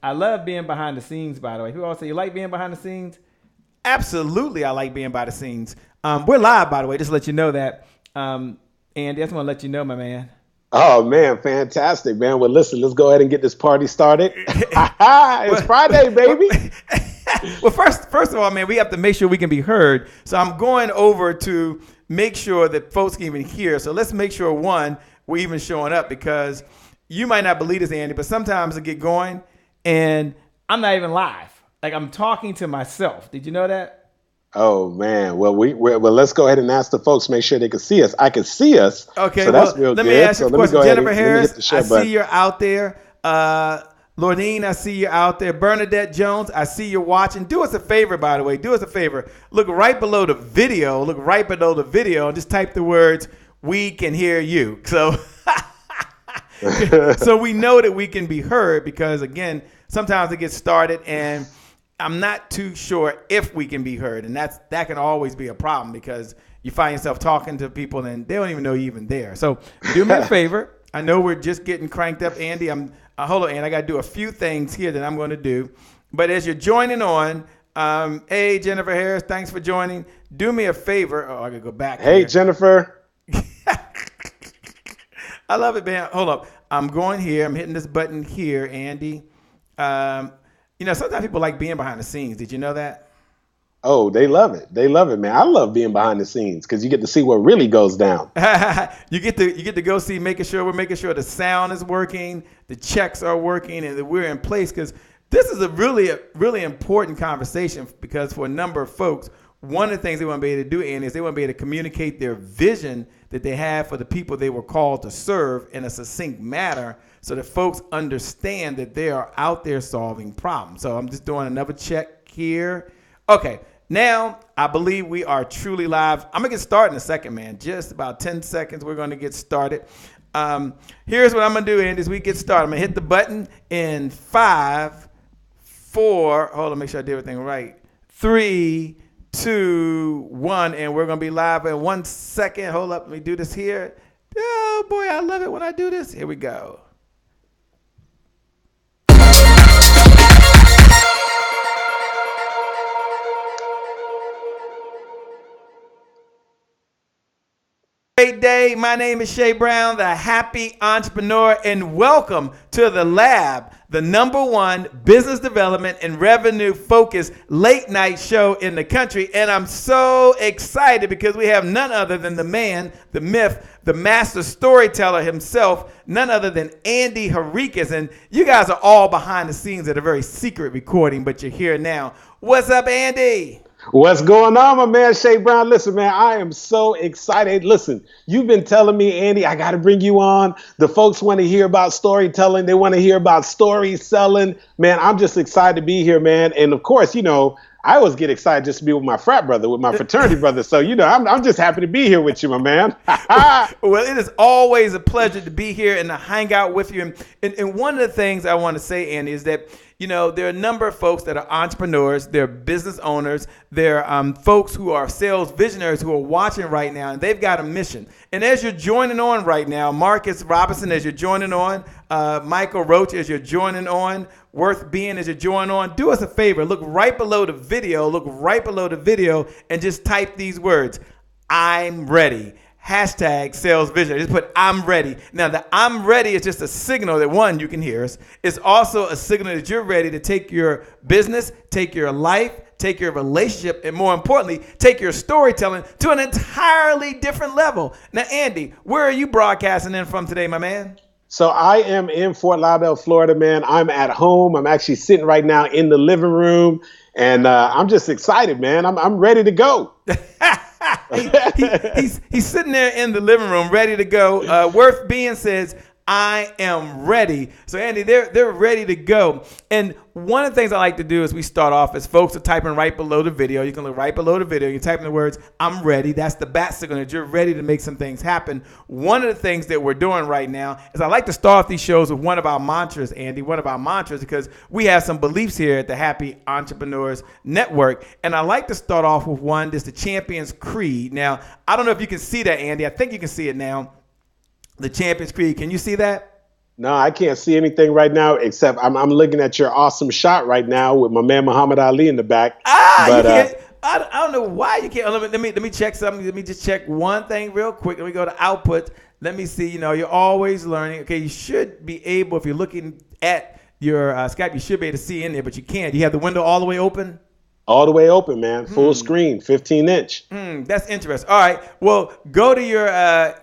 I love being behind the scenes, by the way. People always say, you like being behind the scenes? Absolutely, I like being by the scenes. We're live, by the way, just to let you know that. Andy, I just want to let you know, my man. Oh, man, fantastic, man. Well, listen, let's go ahead and get this party started. It's Friday, baby. Well, first of all, man, we have to make sure we can be heard. So I'm going over to make sure that folks can even hear. So let's make sure, one, we're even showing up, because you might not believe this, Andy, but sometimes I get going and I'm not even live. Like, I'm talking to myself. Did you know that? Oh, man. Well, well, let's go ahead and ask the folks, make sure they can see us. I can see us. Okay, so that's real let good. me ask you a question. Jennifer Harris, I button. see you're out there. Lordine, I see you out there. Bernadette Jones, I see you're watching. Do us a favor, by the way. Do us a favor. Look right below the video. And just type the words, "We can hear you." So, so we know that we can be heard, because, again, sometimes it gets started and I'm not too sure if we can be heard. And that can always be a problem, because you find yourself talking to people and they don't even know you're even there. So do me a favor. I know we're just getting cranked up, Andy. Hold on, Andy. I got to do a few things here that I'm going to do. But as you're joining on, hey, Jennifer Harris, thanks for joining. Do me a favor. Oh, I got to go back. Hey, here. Jennifer. I love it, man. Hold up. I'm going here. I'm hitting this button here, Andy. Sometimes people like being behind the scenes. Did you know that? Oh, they love it. They love it, man. I love being behind the scenes, because you get to see what really goes down. you get to go see, making sure the sound is working, the checks are working, and that we're in place. Because this is a really important conversation, because for a number of folks, one of the things they want to be able to do, Andy, is they want to be able to communicate their vision that they have for the people they were called to serve in a succinct manner, so that folks understand that they are out there solving problems. So I'm just doing another check here. Okay, now I believe we are truly live. I'm going to get started in a second, man. Just about 10 seconds, we're going to get started. Here's what I'm going to do, Andy, as we get started. I'm going to hit the button in 5, 4, hold on, make sure I did everything right, 3, 2, 1, and we're going to be live in 1 second. Hold up, let me do this here. Oh, boy, I love it when I do this. Here we go. Great day. My name is Shay Brown, the happy entrepreneur, and welcome to the lab, the #1 business development and revenue focused late night show in the country. And I'm so excited because we have none other than the man, the myth, the master storyteller himself, none other than Andy Henriquez. And you guys are all behind the scenes at a very secret recording, but you're here now. What's up, Andy? What's going on, my man, Shay Brown? Listen, man, I am so excited. Listen, you've been telling me, Andy, I got to bring you on. The folks want to hear about storytelling. They want to hear about story selling. Man, I'm just excited to be here, man. And of course, I always get excited just to be with my frat brother, with my fraternity brother. So, I'm just happy to be here with you, my man. Well, it is always a pleasure to be here and to hang out with you. And one of the things I want to say, Andy, is that there are a number of folks that are entrepreneurs, they're business owners, they're folks who are sales visionaries who are watching right now, and they've got a mission. And as you're joining on right now, Marcus Robinson, as you're joining on, Michael Roach, as you're joining on, Worth Being, as you're joining on, do us a favor, look right below the video, and just type these words, "I'm ready." Hashtag sales vision. Just put "I'm ready." Now, the "I'm ready" is just a signal that, one, you can hear us. It's also a signal that you're ready to take your business, take your life, take your relationship, and more importantly, take your storytelling to an entirely different level. Now, Andy, where are you broadcasting in from today, my man? So I am in Fort Lauderdale, Florida, man. I'm at home. I'm actually sitting right now in the living room, and I'm just excited, man. I'm ready to go. He's sitting there in the living room ready to go. Worth Being says, "I am ready." So, Andy, they're ready to go. And one of the things I like to do is we start off as folks are typing right below the video. You can look right below the video. You're typing the words, "I'm ready." That's the bat signal that you're ready to make some things happen. One of the things that we're doing right now is I like to start off these shows with one of our mantras, Andy, because we have some beliefs here at the Happy Entrepreneurs Network. And I like to start off with one, that's the Champion's Creed. Now, I don't know if you can see that, Andy. I think you can see it now. The Champion's Creed. Can you see that? No, I can't see anything right now except I'm looking at your awesome shot right now with my man Muhammad Ali in the back. You But can't. I don't know why you can't. Let me check something. Let me just check one thing real quick. Let me go to output. Let me see. You're always learning. Okay, you should be able, if you're looking at your Skype, you should be able to see in there, but you can't. You have the window all the way open. all the way open, man, full screen, 15-inch. That's interesting. All right. Well, go to your. I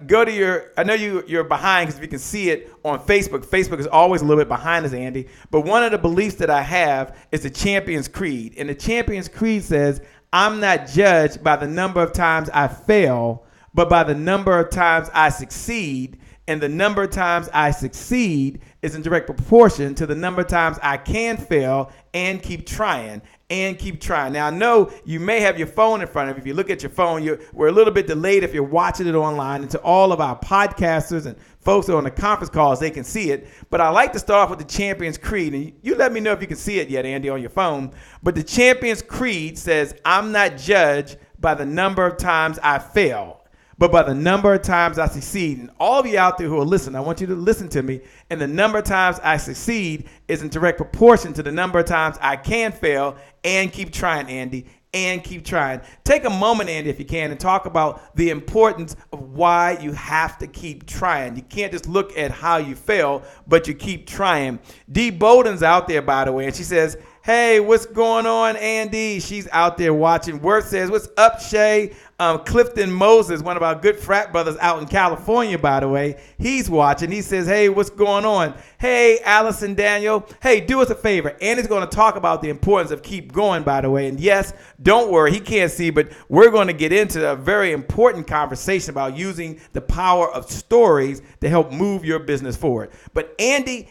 know you're behind because we can see it on Facebook. Facebook is always a little bit behind us, Andy. But one of the beliefs that I have is the Champions Creed, and the Champions Creed says, "I'm not judged by the number of times I fail, but by the number of times I succeed." And the number of times I succeed is in direct proportion to the number of times I can fail and keep trying and keep trying. Now, I know you may have your phone in front of you. If you look at your phone, we're a little bit delayed if you're watching it online. And to all of our podcasters and folks that are on the conference calls, they can see it. But I like to start off with the Champions Creed. And you let me know if you can see it yet, Andy, on your phone. But the Champions Creed says, "I'm not judged by the number of times I fail, but by the number of times I succeed." And all of you out there who are listening, I want you to listen to me. And the number of times I succeed is in direct proportion to the number of times I can fail and keep trying, Andy, and keep trying. Take a moment, Andy, if you can, and talk about the importance of why you have to keep trying. You can't just look at how you fail, but you keep trying. Dee Bowden's out there, by the way, and she says, "Hey, what's going on, Andy?" She's out there watching. Worth says, "What's up, Shay?" Clifton Moses, one of our good frat brothers out in California, by the way, he's watching. He says, "Hey, what's going on?" Hey, Allison Daniel. Hey, do us a favor. Andy's going to talk about the importance of keep going, by the way. And yes, don't worry, he can't see, but we're going to get into a very important conversation about using the power of stories to help move your business forward. But you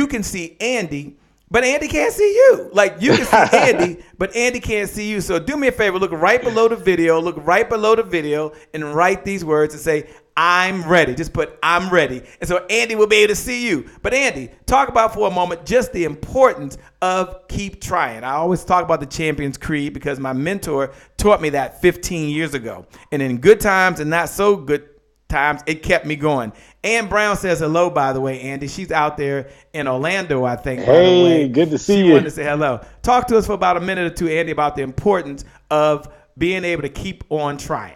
can see Andy, but Andy can't see you. Like, you can see Andy, but Andy can't see you. So do me a favor, look right below the video, and write these words and say, "I'm ready." Just put "I'm ready." And so Andy will be able to see you. But Andy, talk about for a moment just the importance of keep trying. I always talk about the Champions Creed because my mentor taught me that 15 years ago. And in good times and not so good times, it kept me going. Ann Brown says hello, by the way, Andy. She's out there in Orlando, I think. Hey, by the way. good to see you. She wanted to say hello. Talk to us for about a minute or two, Andy, about the importance of being able to keep on trying.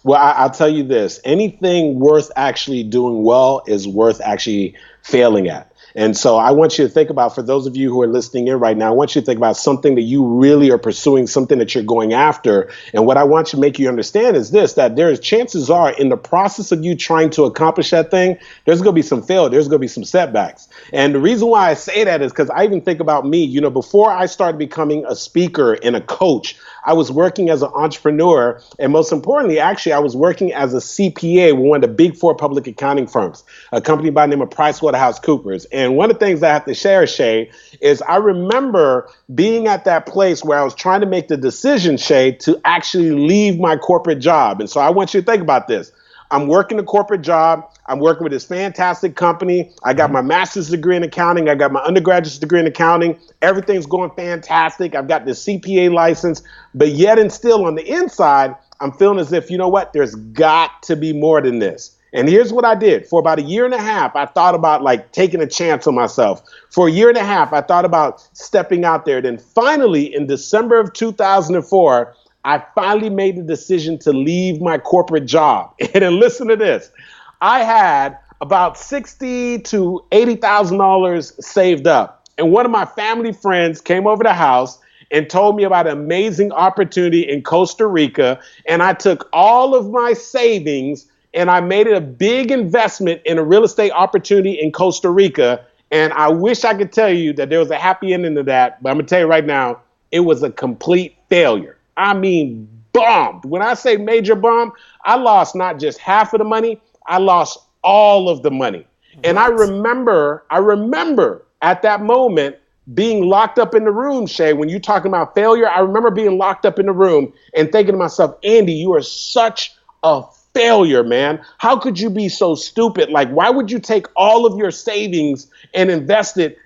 Well, I'll tell you this. Anything worth actually doing well is worth actually failing at. And so I want you to think about, for those of you who are listening in right now, I want you to think about something that you really are pursuing, something that you're going after. And what I want to make you understand is this, that there's chances are in the process of you trying to accomplish that thing, there's going to be some failure. There's going to be some setbacks. And the reason why I say that is because I even think about me, before I started becoming a speaker and a coach, I was working as an entrepreneur. And most importantly, actually, I was working as a CPA with one of the big four public accounting firms, a company by the name of PricewaterhouseCoopers. And one of the things I have to share, Shay, is I remember being at that place where I was trying to make the decision, Shay, to actually leave my corporate job. And so I want you to think about this. I'm working a corporate job. I'm working with this fantastic company. I got my master's degree in accounting. I got my undergraduate degree in accounting. Everything's going fantastic. I've got this CPA license. But yet and still on the inside, I'm feeling as if, there's got to be more than this. And here's what I did. For about a year and a half, I thought about taking a chance on myself. For a year and a half, I thought about stepping out there. Then finally, in December of 2004, I finally made the decision to leave my corporate job. And then listen to this. I had about $60,000 to $80,000 saved up. And one of my family friends came over the house and told me about an amazing opportunity in Costa Rica. And I took all of my savings and I made it a big investment in a real estate opportunity in Costa Rica. And I wish I could tell you that there was a happy ending to that. But I'm going to tell you right now, it was a complete failure. I mean, bombed. When I say major bomb, I lost not just half of the money, I lost all of the money. And I remember at that moment being locked up in the room, Shay, when you're talking about failure, I remember being locked up in the room and thinking to myself, Andy, you are such a failure, man. How could you be so stupid? Why would you take all of your savings and invest it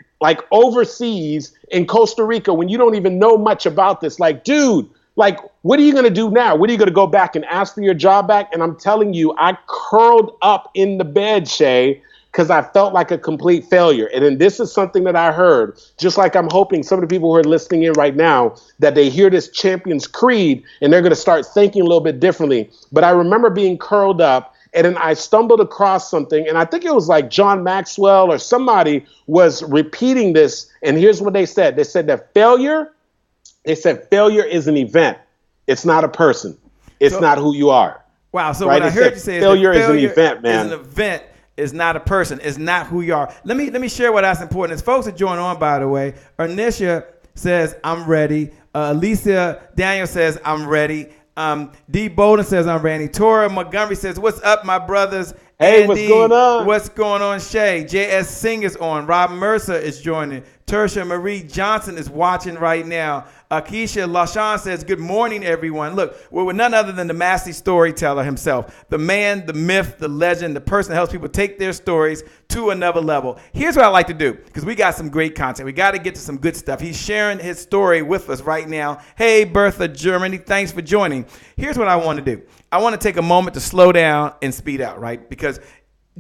overseas in Costa Rica when you don't even know much about this? Dude, what are you going to do now? What are you going to go back and ask for your job back? And I'm telling you, I curled up in the bed, Shay, because I felt like a complete failure. And then this is something that I heard, just like I'm hoping some of the people who are listening in right now, that they hear this Champion's Creed and they're going to start thinking a little bit differently. But I remember being curled up, and then I stumbled across something, and I think it was like John Maxwell or somebody was repeating this. And here's what they said. They said that failure is an event. It's not a person. It's not who you are. Wow. So right? what I heard you say is failure is an event, man. Is an event. Is not a person. It's not who you are. Let me share what that's important. As folks are joining on, by the way, Ernisha says, I'm ready. Alicia Daniel says, I'm ready. D. Bowden says, I'm ready. Tora Montgomery says, what's up, my brothers? Hey, Andy, what's going on? What's going on, Shay? J.S. Singh is on. Rob Mercer is joining. Tersha Marie Johnson is watching right now. Keisha LaShawn says, good morning, everyone. Look, we're with none other than the master storyteller himself, the man, the myth, the legend, the person that helps people take their stories to another level. Here's what I like to do, because we got some great content. We got to get to some good stuff. He's sharing his story with us right now. Hey, Bertha, Germany, thanks for joining. Here's what I want to do. I want to take a moment to slow down and speed out, right? Because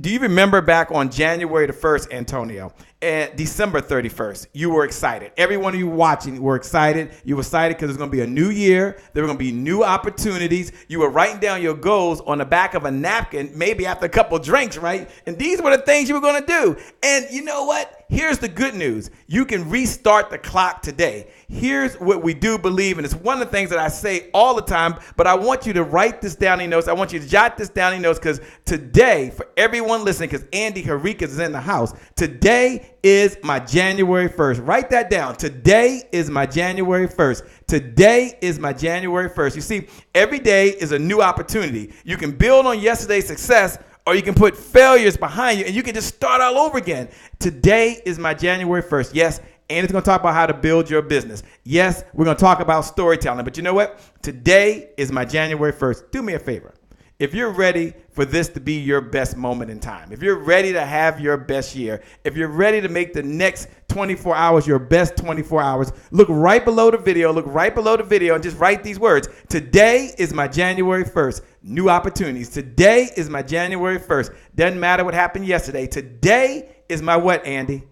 do you remember back on January the 1st, Antonio, and December 31st, you were excited. Every one of you watching were excited. You were excited because there's going to be a new year. There were going to be new opportunities. You were writing down your goals on the back of a napkin, maybe after a couple drinks, right? And these were the things you were going to do. And you know what? Here's the good news. You can restart the clock today. Here's what we do believe, and it's one of the things that I say all the time, but I want you to write this down in your notes. I want you to jot this down in your notes, because today, for everyone listening, because Andy Henriquez is in the house, today is my January 1st. Write that down. Today is my January 1st. Today is my January 1st. You see, every day is a new opportunity. You can build on yesterday's success, or you can put failures behind you, and you can just start all over again. Today is my January 1st. Yes, Andy's going to talk about how to build your business. Yes, we're going to talk about storytelling. But you know what? Today is my January 1st. Do me a favor. If you're ready for this to be your best moment in time, if you're ready to have your best year, if you're ready to make the next 24 hours your best 24 hours, look right below the video, and just write these words. Today is my January 1st. New opportunities. Today is my January 1st. Doesn't matter what happened yesterday. Today is my what, Andy?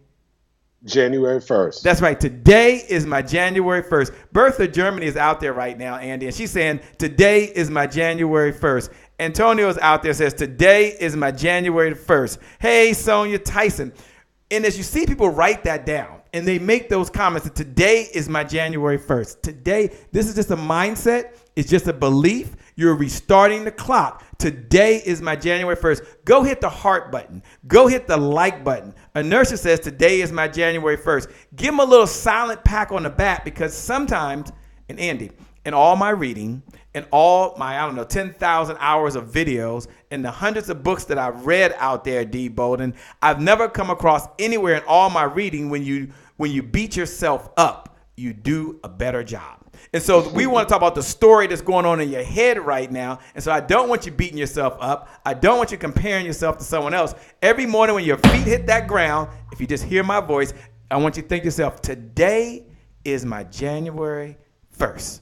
January 1st. That's right. Today is my January 1st. Bertha Germany is out there right now, Andy, and she's saying, today is my January 1st. Antonio's out there, says, today is my January 1st. Hey, Sonia Tyson. And as you see people write that down, and they make those comments that today is my January 1st. Today, this is just a mindset. It's just a belief. You're restarting the clock. Today is my January 1st. Go hit the heart button. Go hit the like button. Inertia says today is my January 1st. Give them a little silent pat on the back, because sometimes, and Andy, in all my reading, in all my, 10,000 hours of videos, and the hundreds of books that I've read out there, D. Bowden, I've never come across anywhere in all my reading when you beat yourself up, you do a better job. And so we want to talk about the story that's going on in your head right now. And so I don't want you beating yourself up. I don't want you comparing yourself to someone else. Every morning when your feet hit that ground, if you just hear my voice, I want you to think to yourself, today is my January 1st.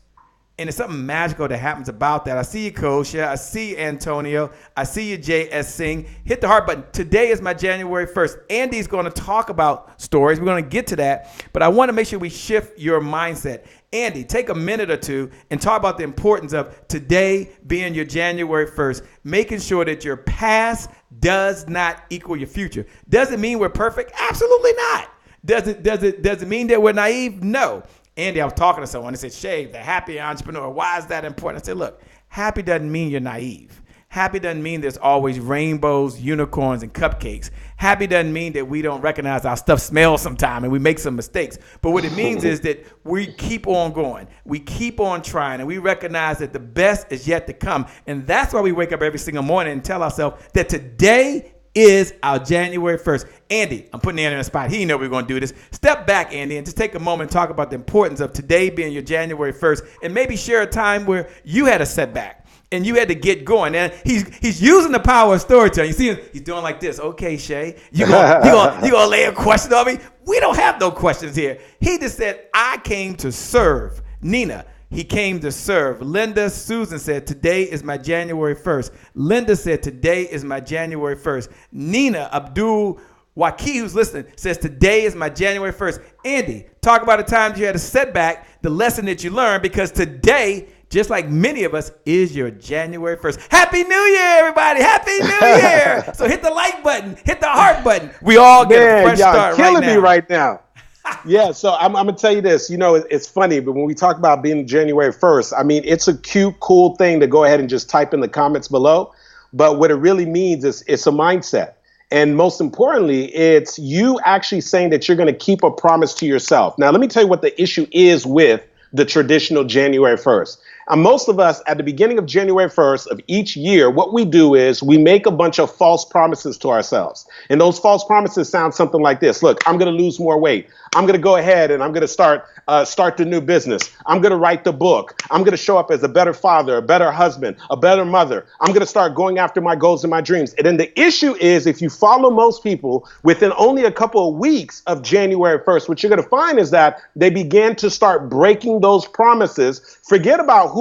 And it's something magical that happens about that. I see you, Kosha. I see you, Antonio. I see you, J.S. Singh. Hit the heart button. Today is my January 1st. Andy's going to talk about stories. We're going to get to that. But I want to make sure we shift your mindset. Andy, take a minute or two and talk about the importance of today being your January 1st, making sure that your past does not equal your future. Does it mean we're perfect? Absolutely not. Does it mean that we're naive? No. Andy, I was talking to someone and said, Shay, the happy entrepreneur, why is that important? I said, look, happy doesn't mean you're naive. Happy doesn't mean there's always rainbows, unicorns, and cupcakes. Happy doesn't mean that we don't recognize our stuff smells sometime and we make some mistakes. But what it means is that we keep on going. We keep on trying, and we recognize that the best is yet to come. And that's why we wake up every single morning and tell ourselves that today is our January 1st. Andy, I'm putting Andy on the spot. He didn't know we were going to do this. Step back, Andy, and just take a moment and talk about the importance of today being your January 1st, and maybe share a time where you had a setback and you had to get going. And he's using the power of storytelling. You see him, he's doing like this. Okay, Shay, you gonna lay a question on me? We don't have no questions here. He just said, I came to serve. Nina, He came to serve. Linda Susan said, today is my January 1st. Linda said, today is my January 1st. Nina Abdul Waki, who's listening, says, today is my January 1st. Andy, talk about the times you had a setback, the lesson that you learned, because today, just like many of us, is your January 1st. Happy New Year, everybody. Happy New Year. So hit the like button, hit the heart button. We all get a fresh start right now. Killing me right now. Yeah, so I'm going to tell you this. You know, it's funny, but when we talk about being January 1st, I mean, it's a cute, cool thing to go ahead and just type in the comments below. But what it really means is it's a mindset. And most importantly, it's you actually saying that you're going to keep a promise to yourself. Now, let me tell you what the issue is with the traditional January 1st. And most of us at the beginning of January 1st of each year, what we do is we make a bunch of false promises to ourselves. And those false promises sound something like this. Look, I'm going to lose more weight. I'm going to go ahead and I'm going to start the new business. I'm going to write the book. I'm going to show up as a better father, a better husband, a better mother. I'm going to start going after my goals and my dreams. And then the issue is, if you follow most people within only a couple of weeks of January 1st, what you're going to find is that they begin to start breaking those promises. Forget about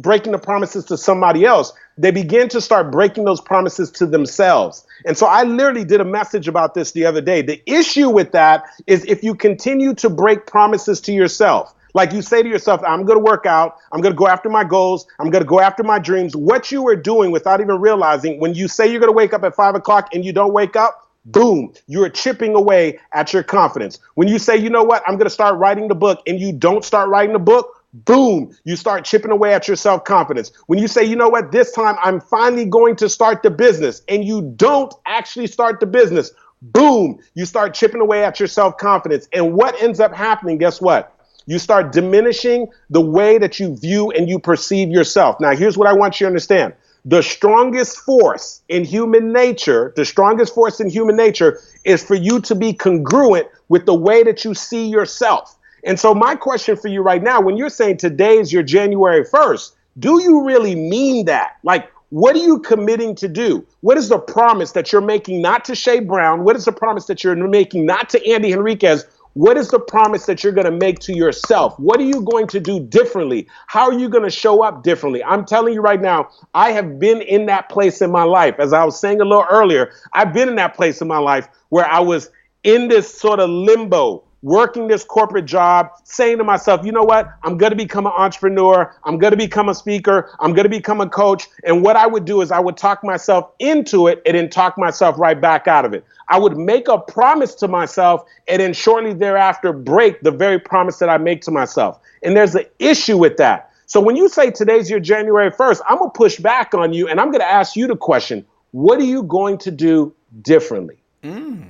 breaking the promises to somebody else. They begin to start breaking those promises to themselves. And so I literally did a message about this the other day. The issue with that is if you continue to break promises to yourself, like you say to yourself, I'm going to work out, I'm going to go after my goals, I'm going to go after my dreams. What you are doing without even realizing, when you say you're going to wake up at 5 o'clock and you don't wake up, boom, you're chipping away at your confidence. When you say, you know what, I'm going to start writing the book, and you don't start writing the book, boom, you start chipping away at your self-confidence. When you say, you know what, this time I'm finally going to start the business, and you don't actually start the business, boom, you start chipping away at your self-confidence. And what ends up happening, guess what? You start diminishing the way that you view and you perceive yourself. Now, here's what I want you to understand. The strongest force in human nature, is for you to be congruent with the way that you see yourself. And so my question for you right now, when you're saying today is your January 1st, do you really mean that? Like, what are you committing to do? What is the promise that you're making not to Shay Brown? What is the promise that you're making not to Andy Henriquez? What is the promise that you're going to make to yourself? What are you going to do differently? How are you going to show up differently? I'm telling you right now, I have been in that place in my life. As I was saying a little earlier, I've been in that place in my life where I was in this sort of limbo, working this corporate job, saying to myself, you know what, I'm going to become an entrepreneur. I'm going to become a speaker. I'm going to become a coach. And what I would do is I would talk myself into it and then talk myself right back out of it. I would make a promise to myself and then shortly thereafter break the very promise that I make to myself. And there's an issue with that. So when you say today's your January 1st, I'm going to push back on you and I'm going to ask you the question, what are you going to do differently?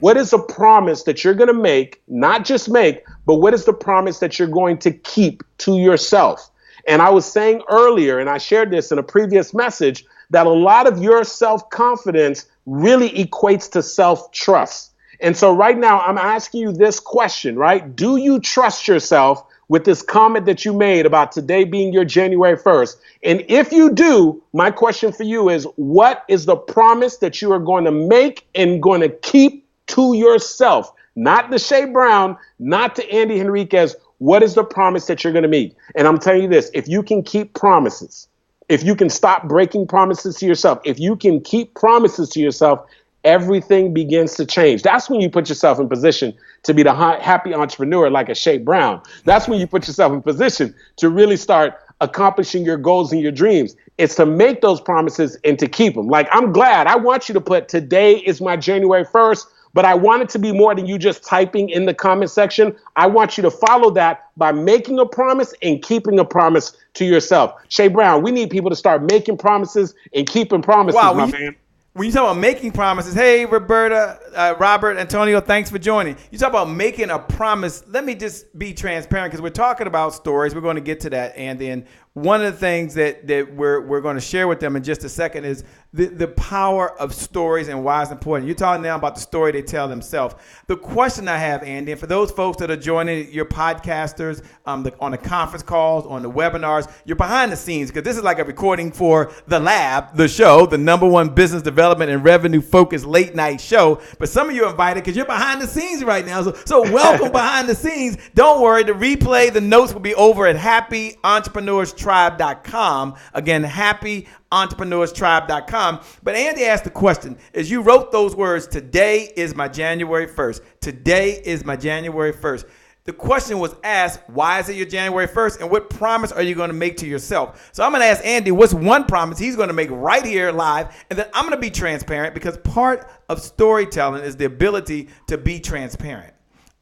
What is a promise that you're going to make, not just make, but what is the promise that you're going to keep to yourself? And I was saying earlier, and I shared this in a previous message, that a lot of your self-confidence really equates to self-trust. And so right now I'm asking you this question, right? Do you trust yourself with this comment that you made about today being your January 1st? And if you do, my question for you is, what is the promise that you are going to make and going to keep to yourself? Not to Shay Brown, not to Andy Henriquez. What is the promise that you're going to make? And I'm telling you this, if you can keep promises, if you can stop breaking promises to yourself, if you can keep promises to yourself, everything begins to change. That's when you put yourself in position to be the happy entrepreneur like a Shay Brown. That's when you put yourself in position to really start accomplishing your goals and your dreams. It's to make those promises and to keep them. Like, I'm glad. I want you to put today is my January 1st, but I want it to be more than you just typing in the comment section. I want you to follow that by making a promise and keeping a promise to yourself. Shay Brown, we need people to start making promises and keeping promises, my man. When you talk about making promises, hey, Roberta, Robert, Antonio, thanks for joining. You talk about making a promise. Let me just be transparent because we're talking about stories. We're going to get to that, Andy. And one of the things that we're going to share with them in just a second is the power of stories and why it's important. You're talking now about the story they tell themselves. The question I have, Andy, and for those folks that are joining your podcasters on the conference calls, on the webinars, you're behind the scenes because this is like a recording for The Lab, the show, the #1 business development and revenue focused late night show. But some of you are invited because you're behind the scenes right now. So welcome behind the scenes. Don't worry, the replay, the notes will be over at happyentrepreneurs.tribe.com. Again, happyentrepreneurs.tribe.com. But Andy asked the question, as you wrote those words, today is my January 1st. Today is my January 1st. The question was asked, why is it your January 1st? And what promise are you going to make to yourself? So I'm going to ask Andy, what's one promise he's going to make right here live? And then I'm going to be transparent because part of storytelling is the ability to be transparent.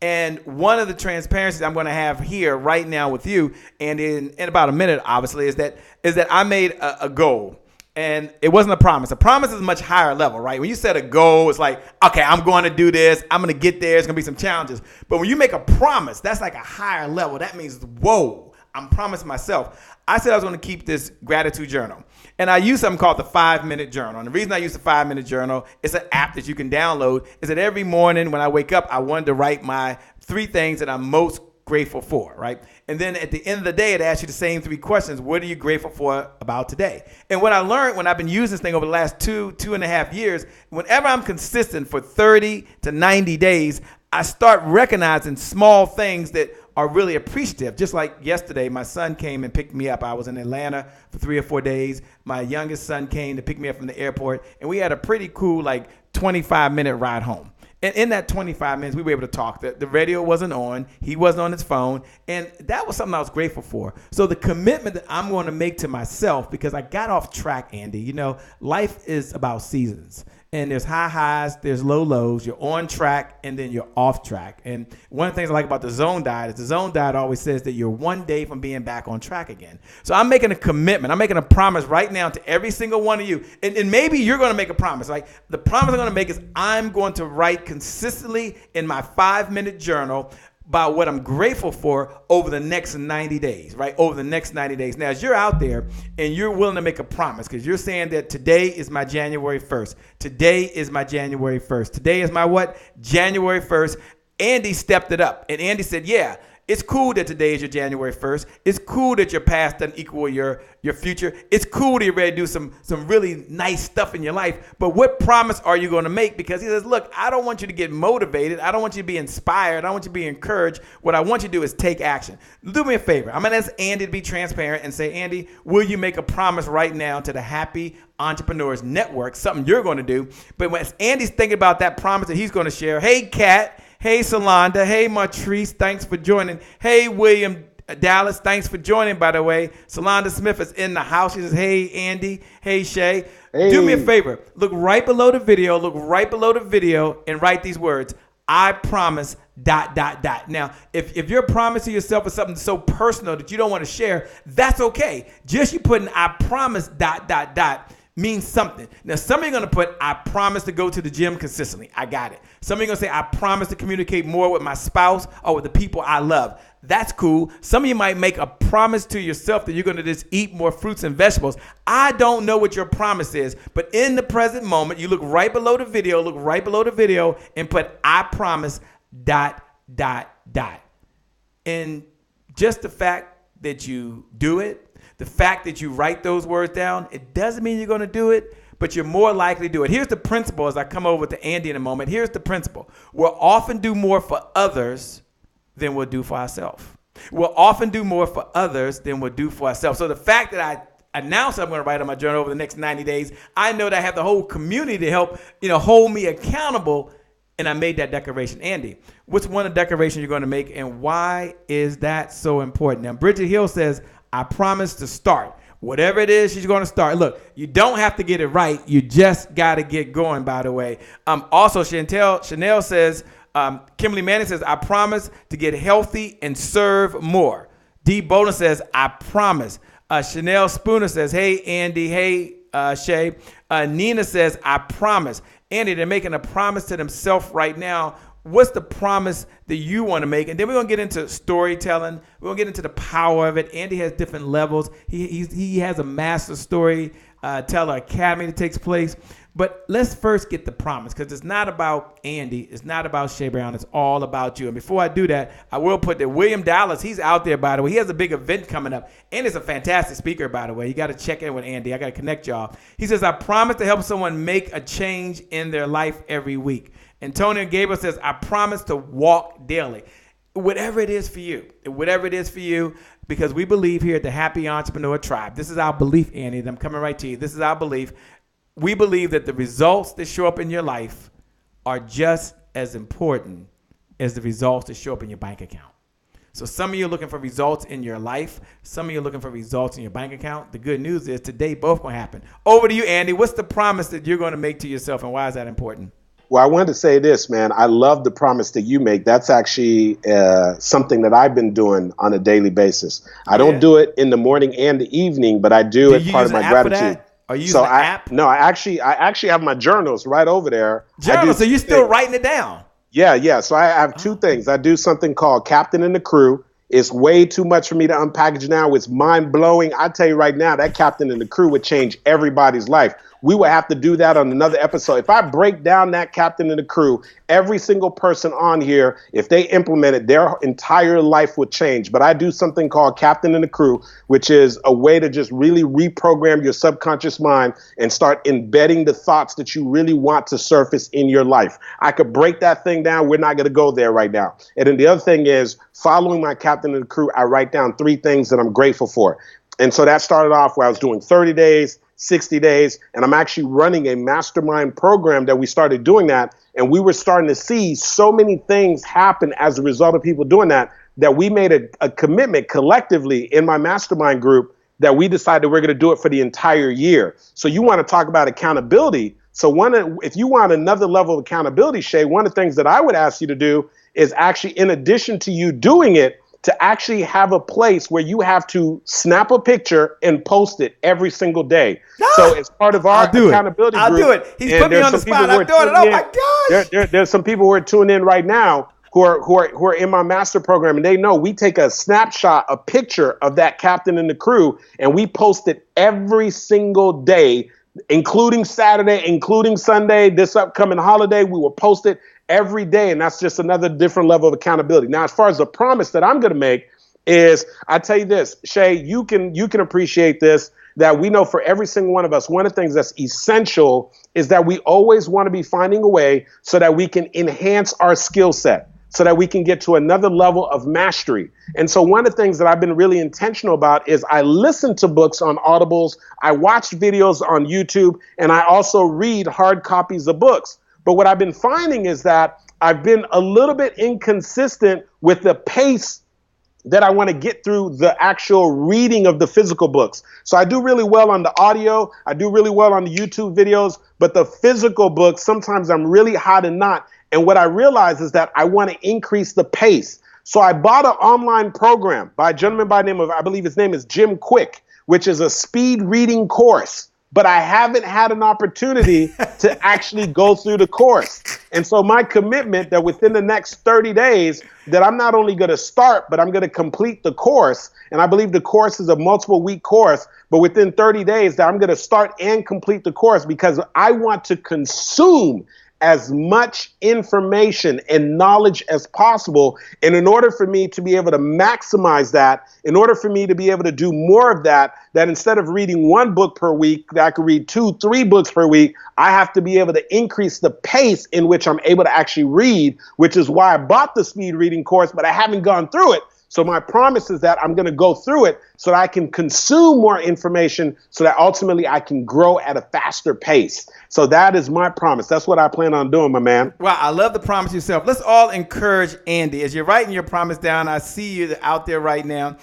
And one of the transparencies I'm going to have here right now with you, and in about a minute, obviously, is that I made a goal. And it wasn't a promise. A promise is a much higher level, right? When you set a goal, it's like, okay, I'm going to do this. I'm going to get there. There's going to be some challenges. But when you make a promise, that's like a higher level. That means, whoa, I'm promising myself. I said I was going to keep this gratitude journal. And I use something called the 5-minute journal. And the reason I use the 5-minute journal, it's an app that you can download, is that every morning when I wake up, I wanted to write my 3 things that I'm most grateful for, right? And then at the end of the day, it asks you the same 3 questions. What are you grateful for about today? And what I learned when I've been using this thing over the last 2.5 years, whenever I'm consistent for 30 to 90 days, I start recognizing small things that are really appreciative. Just like yesterday, my son came and picked me up. I was in Atlanta for 3 or 4 days. My youngest son came to pick me up from the airport, and we had a pretty cool 25-minute ride home. And in that 25 minutes, we were able to talk. The radio wasn't on. He wasn't on his phone. And that was something I was grateful for. So the commitment that I'm going to make to myself, because I got off track, Andy, life is about seasons. And there's high highs, there's low lows. You're on track, and then you're off track. And one of the things I like about the zone diet is the zone diet always says that you're one day from being back on track again. So I'm making a commitment. I'm making a promise right now to every single one of you. And maybe you're going to make a promise. Like the promise I'm going to make is I'm going to write consistently in my 5-minute journal about what I'm grateful for over the next 90 days, right? Over the next 90 days. Now, as you're out there and you're willing to make a promise, because you're saying that today is my January 1st. Today is my January 1st. Today is my what? January 1st. Andy stepped it up. And Andy said, yeah, it's cool that today is your January 1st. It's cool that your past doesn't equal your future. It's cool that you're ready to do some really nice stuff in your life. But what promise are you going to make? Because he says, look, I don't want you to get motivated. I don't want you to be inspired. I don't want you to be encouraged. What I want you to do is take action. Do me a favor. I'm going to ask Andy to be transparent and say, Andy, will you make a promise right now to the Happy Entrepreneurs Network, something you're going to do? But when Andy's thinking about that promise that he's going to share, hey, Kat. Hey, Solanda. Hey, Martrice. Thanks for joining. Hey, William Dallas. Thanks for joining, by the way. Solanda Smith is in the house. She says, hey, Andy. Hey, Shay. Hey. Do me a favor. Look right below the video. And write these words. I promise ... Now, if your promise to yourself is something so personal that you don't want to share, that's okay. Just you putting I promise ... means something. Now, some of you are going to put, I promise to go to the gym consistently. I got it. Some of you are going to say, I promise to communicate more with my spouse or with the people I love. That's cool. Some of you might make a promise to yourself that you're going to just eat more fruits and vegetables. I don't know what your promise is, but in the present moment, you look right below the video, and put, I promise ... And just the fact that you do it, the fact that you write those words down, it doesn't mean you're going to do it, but you're more likely to do it. Here's the principle as I come over to Andy in a moment. Here's the principle. We'll often do more for others than we'll do for ourselves. We'll often do more for others than we'll do for ourselves. So the fact that I announced I'm going to write on my journal over the next 90 days, I know that I have the whole community to help, hold me accountable. And I made that declaration. Andy, what's one of the declarations you're going to make, and why is that so important? Now, Bridget Hill says, I promise to start. Whatever it is, she's going to start. Look, you don't have to get it right. You just got to get going, by the way. Also, Chanel says, Kimberly Manning says, I promise to get healthy and serve more. Dee Bolden says, I promise. Chanel Spooner says, hey, Andy. Hey, Shay. Nina says, I promise. Andy, they're making a promise to themselves right now. what's the promise that you want to make? And then we're going to get into storytelling. We're going to get into the power of it. Andy has different levels. He has a Master Storyteller Academy that takes place. But let's first get the promise, because it's not about Andy. It's not about Shay Brown. It's all about you. And before I do that, I will put that William Dallas, he's out there, by the way. He has a big event coming up. And he's a fantastic speaker, by the way. You got to check in with Andy. I got to connect y'all. He says, I promise to help someone make a change in their life every week. Antonio Gabriel says, I promise to walk daily. Whatever it is for you, because we believe here at the Happy Entrepreneur Tribe. This is our belief, Andy, and I'm coming right to you. This is our belief. We believe that the results that show up in your life are just as important as the results that show up in your bank account. So some of you are looking for results in your life. Some of you are looking for results in your bank account. The good news is today both going to happen. Over to you, Andy. What's the promise that you're going to make to yourself, and why is that important? Well, I wanted to say this, man. I love the promise that you make. That's actually something that I've been doing on a daily basis. I don't do it in the morning and the evening, but I do it part of my gratitude. Are you using an app? No, I actually have my journals right over there. Journals? So you're still writing it down? Yeah. So I have two things. I do something called Captain and the Crew. It's way too much for me to unpackage now. It's mind blowing. I tell you right now, that Captain and the Crew would change everybody's life. We would have to do that on another episode. If I break down that Captain and the Crew, every single person on here, if they implement it, their entire life would change. But I do something called Captain and the Crew, which is a way to just really reprogram your subconscious mind and start embedding the thoughts that you really want to surface in your life. I could break that thing down. We're not going to go there right now. And then the other thing is, following my Captain and the Crew, I write down 3 things that I'm grateful for. And so that started off where I was doing 30 days, 60 days, and I'm actually running a mastermind program that we started doing that. And we were starting to see so many things happen as a result of people doing that, that we made a commitment collectively in my mastermind group that we decided we're going to do it for the entire year. So you want to talk about accountability. So if you want another level of accountability, Shay, one of the things that I would ask you to do is actually, in addition to you doing it, to actually have a place where you have to snap a picture and post it every single day. So it's part of our accountability group. I'll do it. He's put me on the spot. I'm doing it. Oh my gosh. There's some people who are tuning in right now who are in my master program, and they know we take a snapshot, a picture of that Captain and the Crew, and we post it every single day, including Saturday, including Sunday, this upcoming holiday. We will post it every day, and that's just another different level of accountability. Now, as far as the promise that I'm going to make is, I tell you this, Shay, you can appreciate this, that we know for every single one of us, one of the things that's essential is that we always want to be finding a way so that we can enhance our skill set, so that we can get to another level of mastery. And so one of the things that I've been really intentional about is I listen to books on Audibles, I watch videos on YouTube, and I also read hard copies of books. But what I've been finding is that I've been a little bit inconsistent with the pace that I want to get through the actual reading of the physical books. So I do really well on the audio, I do really well on the YouTube videos, but the physical books, sometimes I'm really hot and not. And what I realize is that I want to increase the pace. So I bought an online program by a gentleman by the name of, I believe his name is Jim Quick, which is a speed reading course. But I haven't had an opportunity to actually go through the course. And so my commitment that within the next 30 days that I'm not only going to start, but I'm going to complete the course. And I believe the course is a multiple week course, but within 30 days that I'm going to start and complete the course, because I want to consume as much information and knowledge as possible. And in order for me to be able to maximize that, in order for me to be able to do more of that, that instead of reading 1 book per week, that I could read 2, 3 books per week, I have to be able to increase the pace in which I'm able to actually read, which is why I bought the speed reading course, but I haven't gone through it. So my promise is that I'm going to go through it so that I can consume more information so that ultimately I can grow at a faster pace. So that is my promise. That's what I plan on doing, my man. Well, I love the promise yourself. Let's all encourage Andy. As you're writing your promise down, I see you out there right now.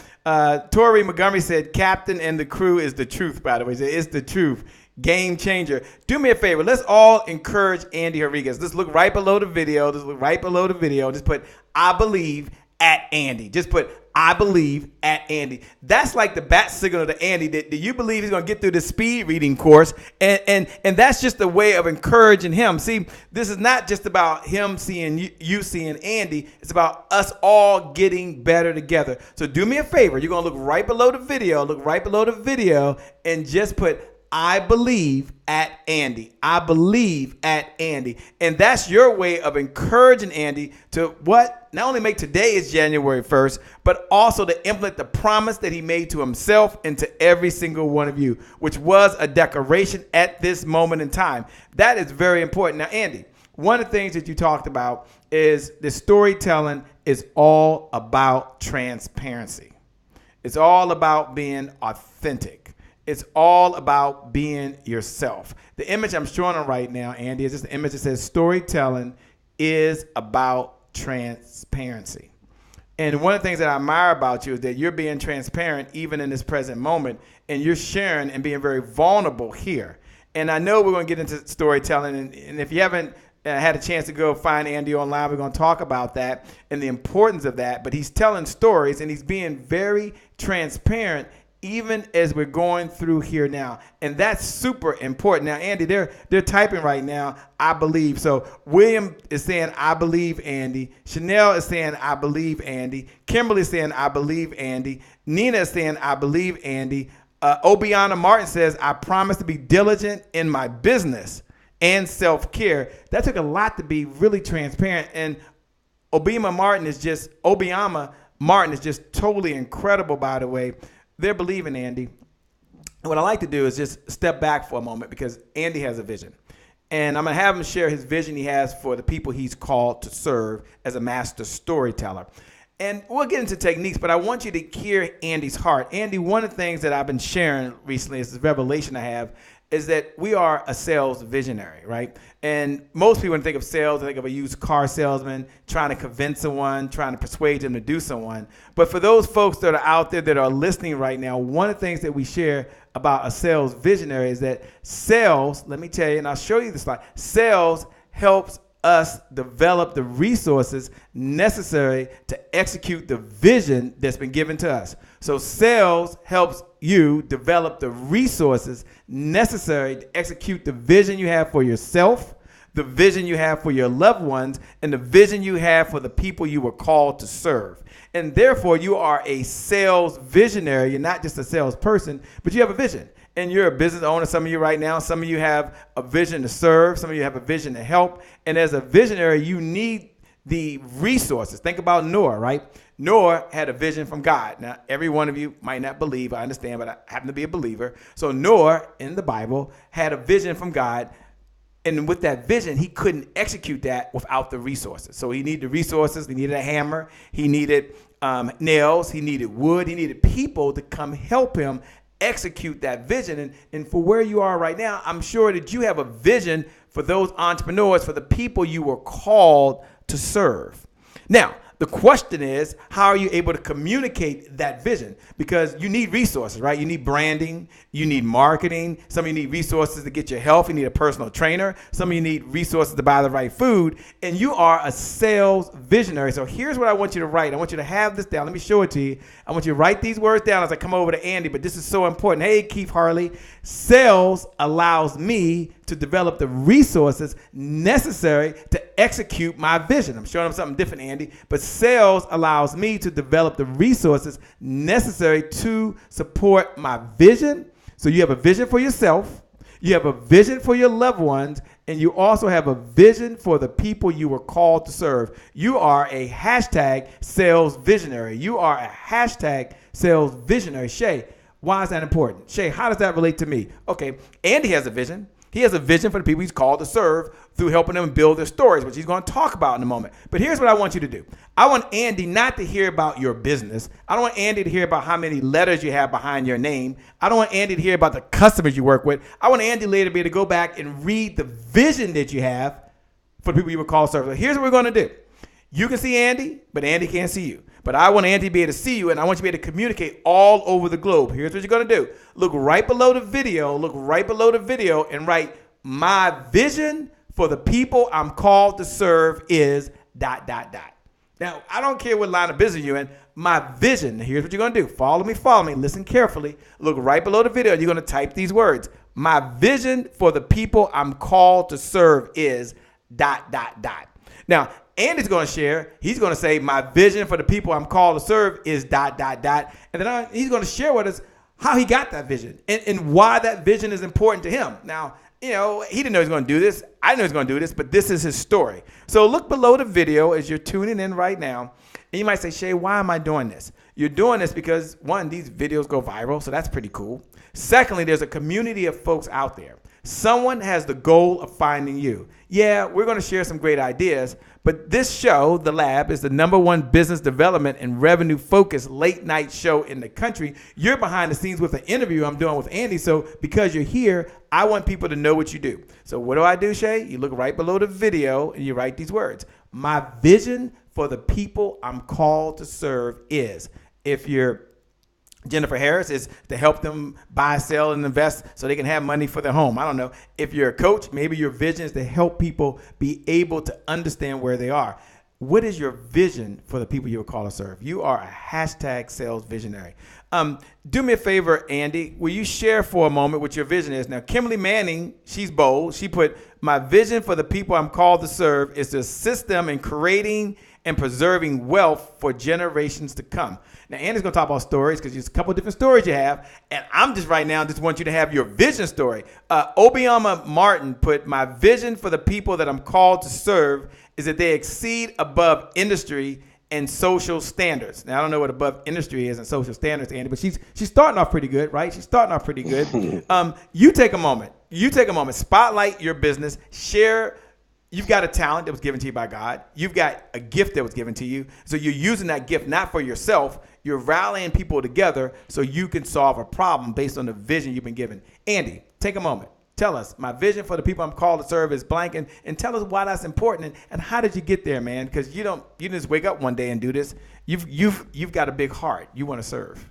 Tori Montgomery said, Captain and the Crew is the truth, by the way. He said, it's the truth. Game changer. Do me a favor. Let's all encourage Andy Henriquez. Let's look right below the video. Just put, I believe, at Andy. Just put, I believe at Andy. That's like the bat signal to Andy. Do you believe he's going to get through the speed reading course? And that's just a way of encouraging him. See, this is not just about him seeing you seeing Andy. It's about us all getting better together. So do me a favor. You're going to look right below the video, and just put I believe at Andy. I believe at Andy. And that's your way of encouraging Andy to what? Not only make today is January 1st, but also to implement the promise that he made to himself and to every single one of you, which was a declaration at this moment in time. That is very important. Now, Andy, one of the things that you talked about is the storytelling is all about transparency. It's all about being authentic. It's all about being yourself. The image I'm showing on right now, Andy, is just an image that says storytelling is about transparency. And one of the things that I admire about you is that you're being transparent even in this present moment, and you're sharing and being very vulnerable here. And I know we're going to get into storytelling, and if you haven't had a chance to go find Andy online, we're going to talk about that and the importance of that. But he's telling stories, and he's being very transparent even as we're going through here now. And that's super important. Now, Andy, they're typing right now, I believe. So William is saying, I believe Andy. Chanel is saying, I believe Andy. Kimberly is saying, I believe Andy. Nina is saying, I believe Andy. Obiana Martin says, I promise to be diligent in my business and self-care. That took a lot to be really transparent. And Obiama Martin is just totally incredible, by the way. They're believing Andy. What I like to do is just step back for a moment because Andy has a vision. And I'm going to have him share his vision he has for the people he's called to serve as a master storyteller. And we'll get into techniques, but I want you to hear Andy's heart. Andy, one of the things that I've been sharing recently is this revelation I have is that we are a sales visionary, right? And most people, when they think of sales, they think of a used car salesman trying to convince someone, trying to persuade them to do someone. But for those folks that are out there that are listening right now, one of the things that we share about a sales visionary is that sales, let me tell you, and I'll show you the slide, sales helps us develop the resources necessary to execute the vision that's been given to us. So sales helps you develop the resources necessary to execute the vision you have for yourself, the vision you have for your loved ones, and the vision you have for the people you were called to serve. And therefore, you are a sales visionary. You're not just a salesperson, but you have a vision. And you're a business owner, some of you right now. Some of you have a vision to serve. Some of you have a vision to help. And as a visionary, you need the resources. Think about Noah, right? Noah had a vision from God. Now, every one of you might not believe, I understand, but I happen to be a believer. So Noah, in the Bible, had a vision from God. And with that vision, he couldn't execute that without the resources. So he needed the resources. He needed a hammer. He needed nails. He needed wood. He needed people to come help him execute that vision. And for where you are right now, I'm sure that you have a vision for those entrepreneurs, for the people you were called to serve. Now, the question is, how are you able to communicate that vision? Because you need resources, right? You need branding. You need marketing. Some of you need resources to get your health. You need a personal trainer. Some of you need resources to buy the right food. And you are a sales visionary. So here's what I want you to write. I want you to have this down. Let me show it to you. I want you to write these words down as I come over to Andy. But this is so important. Hey, Keith Harley. Sales allows me to develop the resources necessary to execute my vision. I'm showing them something different, Andy. But sales allows me to develop the resources necessary to support my vision. So you have a vision for yourself. You have a vision for your loved ones. And you also have a vision for the people you were called to serve. You are a hashtag sales visionary. You are a hashtag sales visionary. Shay, why is that important? Shay, how does that relate to me? Okay, Andy has a vision. He has a vision for the people he's called to serve through helping them build their stories, which he's going to talk about in a moment. But here's what I want you to do. I want Andy not to hear about your business. I don't want Andy to hear about how many letters you have behind your name. I don't want Andy to hear about the customers you work with. I want Andy later to be able to go back and read the vision that you have for the people you were called to serve. So here's what we're going to do. You can see Andy, but Andy can't see you. But I want Andy to be able to see you, and I want you to be able to communicate all over the globe. Here's what you're going to do. Look right below the video, and write, my vision for the people I'm called to serve is ... That's Now, I don't care what line of business you're in. My vision, here's what you're going to do. Follow me, listen carefully. Look right below the video. You're going to type these words. My vision for the people I'm called to serve is ... Now, Andy's going to share. He's going to say, my vision for the people I'm called to serve is ... And then he's going to share with us how he got that vision and why that vision is important to him. Now, he didn't know he was going to do this. I didn't know he was going to do this, but this is his story. So look below the video as you're tuning in right now. And you might say, Shay, why am I doing this? You're doing this because, one, these videos go viral, so that's pretty cool. Secondly, there's a community of folks out there. Someone has the goal of finding you. Yeah, we're going to share some great ideas, but this show, The Lab, is the #1 business development and revenue focused late night show in the country. You're behind the scenes with an interview I'm doing with Andy. So because you're here, I want people to know what you do. So what do, Shay? You look right below the video and you write these words. My vision for the people I'm called to serve is, if you're Jennifer Harris, is to help them buy, sell, and invest so they can have money for their home. I don't know. If you're a coach, maybe your vision is to help people be able to understand where they are. What is your vision for the people you are called to serve? You are a hashtag sales visionary. Do me a favor, Andy. Will you share for a moment what your vision is? Now, Kimberly Manning, she's bold. She put, my vision for the people I'm called to serve is to assist them in creating and preserving wealth for generations to come. Now, Andy's going to talk about stories because there's a couple of different stories you have. And I'm just right now just want you to have your vision story. Obiama Martin put, my vision for the people that I'm called to serve is that they exceed above industry and social standards. Now, I don't know what above industry is and social standards, Andy, but she's starting off pretty good, right? She's starting off pretty good. You take a moment. Spotlight your business. Share. You've got a talent that was given to you by God. You've got a gift that was given to you. So you're using that gift not for yourself. You're rallying people together so you can solve a problem based on the vision you've been given. Andy, take a moment. Tell us, my vision for the people I'm called to serve is blank, and tell us why that's important and how did you get there, man? Because you didn't just wake up one day and do this. You've got a big heart. You want to serve.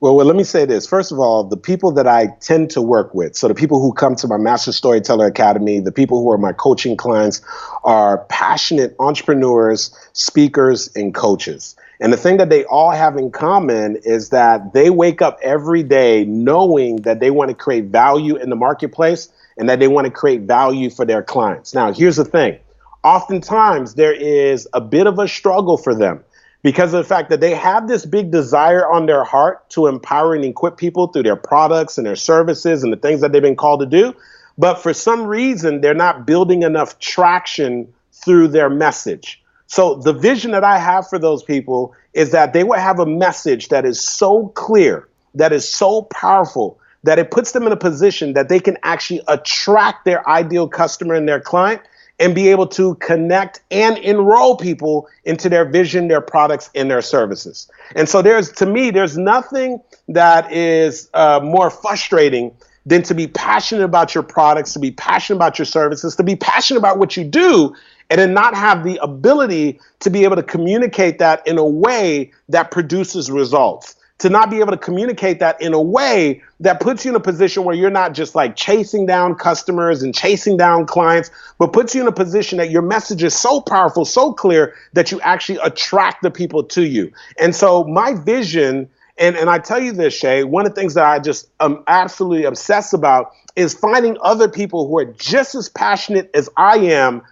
Well, let me say this. First of all, the people that I tend to work with, so the people who come to my Master Storyteller Academy, the people who are my coaching clients, are passionate entrepreneurs, speakers, and coaches. And the thing that they all have in common is that they wake up every day knowing that they want to create value in the marketplace and that they want to create value for their clients. Now, here's the thing. Oftentimes, there is a bit of a struggle for them, because of the fact that they have this big desire on their heart to empower and equip people through their products and their services and the things that they've been called to do. But for some reason, they're not building enough traction through their message. So the vision that I have for those people is that they will have a message that is so clear, that is so powerful, that it puts them in a position that they can actually attract their ideal customer and their client and be able to connect and enroll people into their vision, their products, and their services. And so to me, there's nothing that is more frustrating than to be passionate about your products, to be passionate about your services, to be passionate about what you do, and then not have the ability to be able to communicate that in a way that produces results. To not be able to communicate that in a way that puts you in a position where you're not just like chasing down customers and chasing down clients, but puts you in a position that your message is so powerful, so clear that you actually attract the people to you. And so my vision, and I tell you this, Shay, one of the things that I just am absolutely obsessed about is finding other people who are just as passionate as I am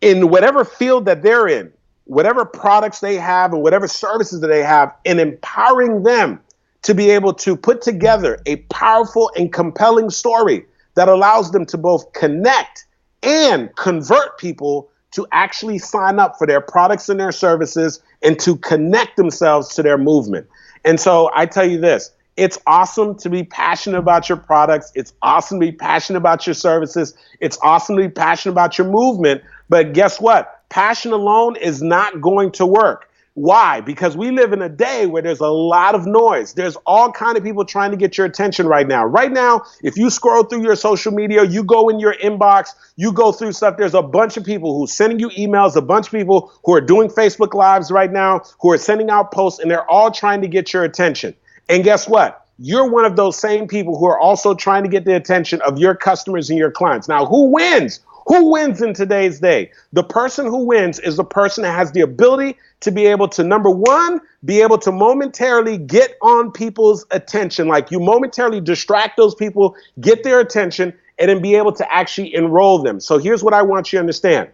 in whatever field that they're in, whatever products they have and whatever services that they have, and empowering them to be able to put together a powerful and compelling story that allows them to both connect and convert people to actually sign up for their products and their services and to connect themselves to their movement. And so I tell you this, it's awesome to be passionate about your products. It's awesome to be passionate about your services. It's awesome to be passionate about your movement. But guess what? Passion alone is not going to work. Why? Because we live in a day where there's a lot of noise. There's all kinds of people trying to get your attention right now. Right now, if you scroll through your social media, you go in your inbox, you go through stuff, there's a bunch of people who are sending you emails, a bunch of people who are doing Facebook Lives right now, who are sending out posts, and they're all trying to get your attention. And guess what? You're one of those same people who are also trying to get the attention of your customers and your clients. Now, who wins? Who wins in today's day? The person who wins is the person that has the ability to be able to, number one, be able to momentarily get on people's attention. Like you momentarily distract those people, get their attention, and then be able to actually enroll them. So here's what I want you to understand.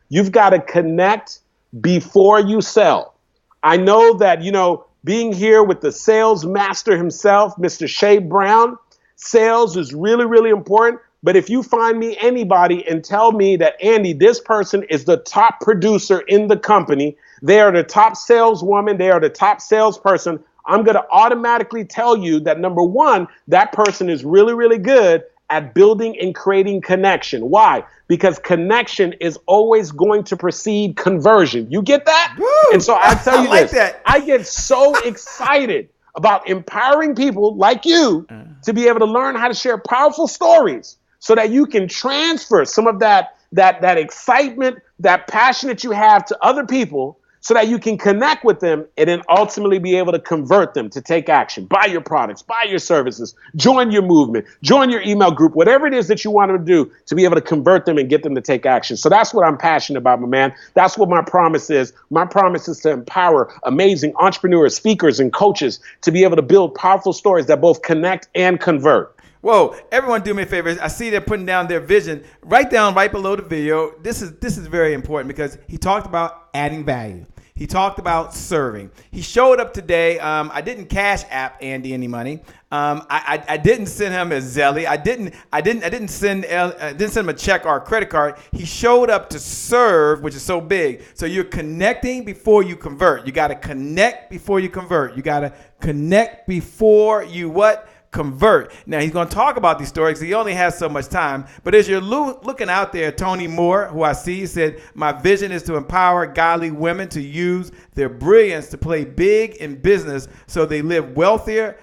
You've got to connect before you sell. I know that, being here with the sales master himself, Mr. Shea Brown, sales is really, really important. But if you find me anybody and tell me that, Andy, this person is the top producer in the company, they are the top saleswoman, they are the top salesperson, I'm going to automatically tell you that, number one, that person is really, really good at building and creating connection. Why? Because connection is always going to precede conversion. You get that? Woo! And so I tell you like this, that. I get so excited about empowering people like you to be able to learn how to share powerful stories so that you can transfer some of that excitement, that passion that you have to other people, so that you can connect with them and then ultimately be able to convert them to take action, buy your products, buy your services, join your movement, join your email group, whatever it is that you want to do to be able to convert them and get them to take action. So that's what I'm passionate about, my man. That's what my promise is. My promise is to empower amazing entrepreneurs, speakers, and coaches to be able to build powerful stories that both connect and convert. Whoa, everyone do me a favor. I see they're putting down their vision. Write down right below the video. This is very important because he talked about adding value. He talked about serving. He showed up today. I didn't cash app Andy any money. I didn't send him a Zelly. I didn't send him a check or a credit card. He showed up to serve, which is so big. So you're connecting before you convert. You got to connect before you convert. You got to connect before you what? Convert. Now, he's going to talk about these stories. He only has so much time. But as you're looking out there, Tony Moore, who I see, said, my vision is to empower godly women to use their brilliance to play big in business so they live wealthier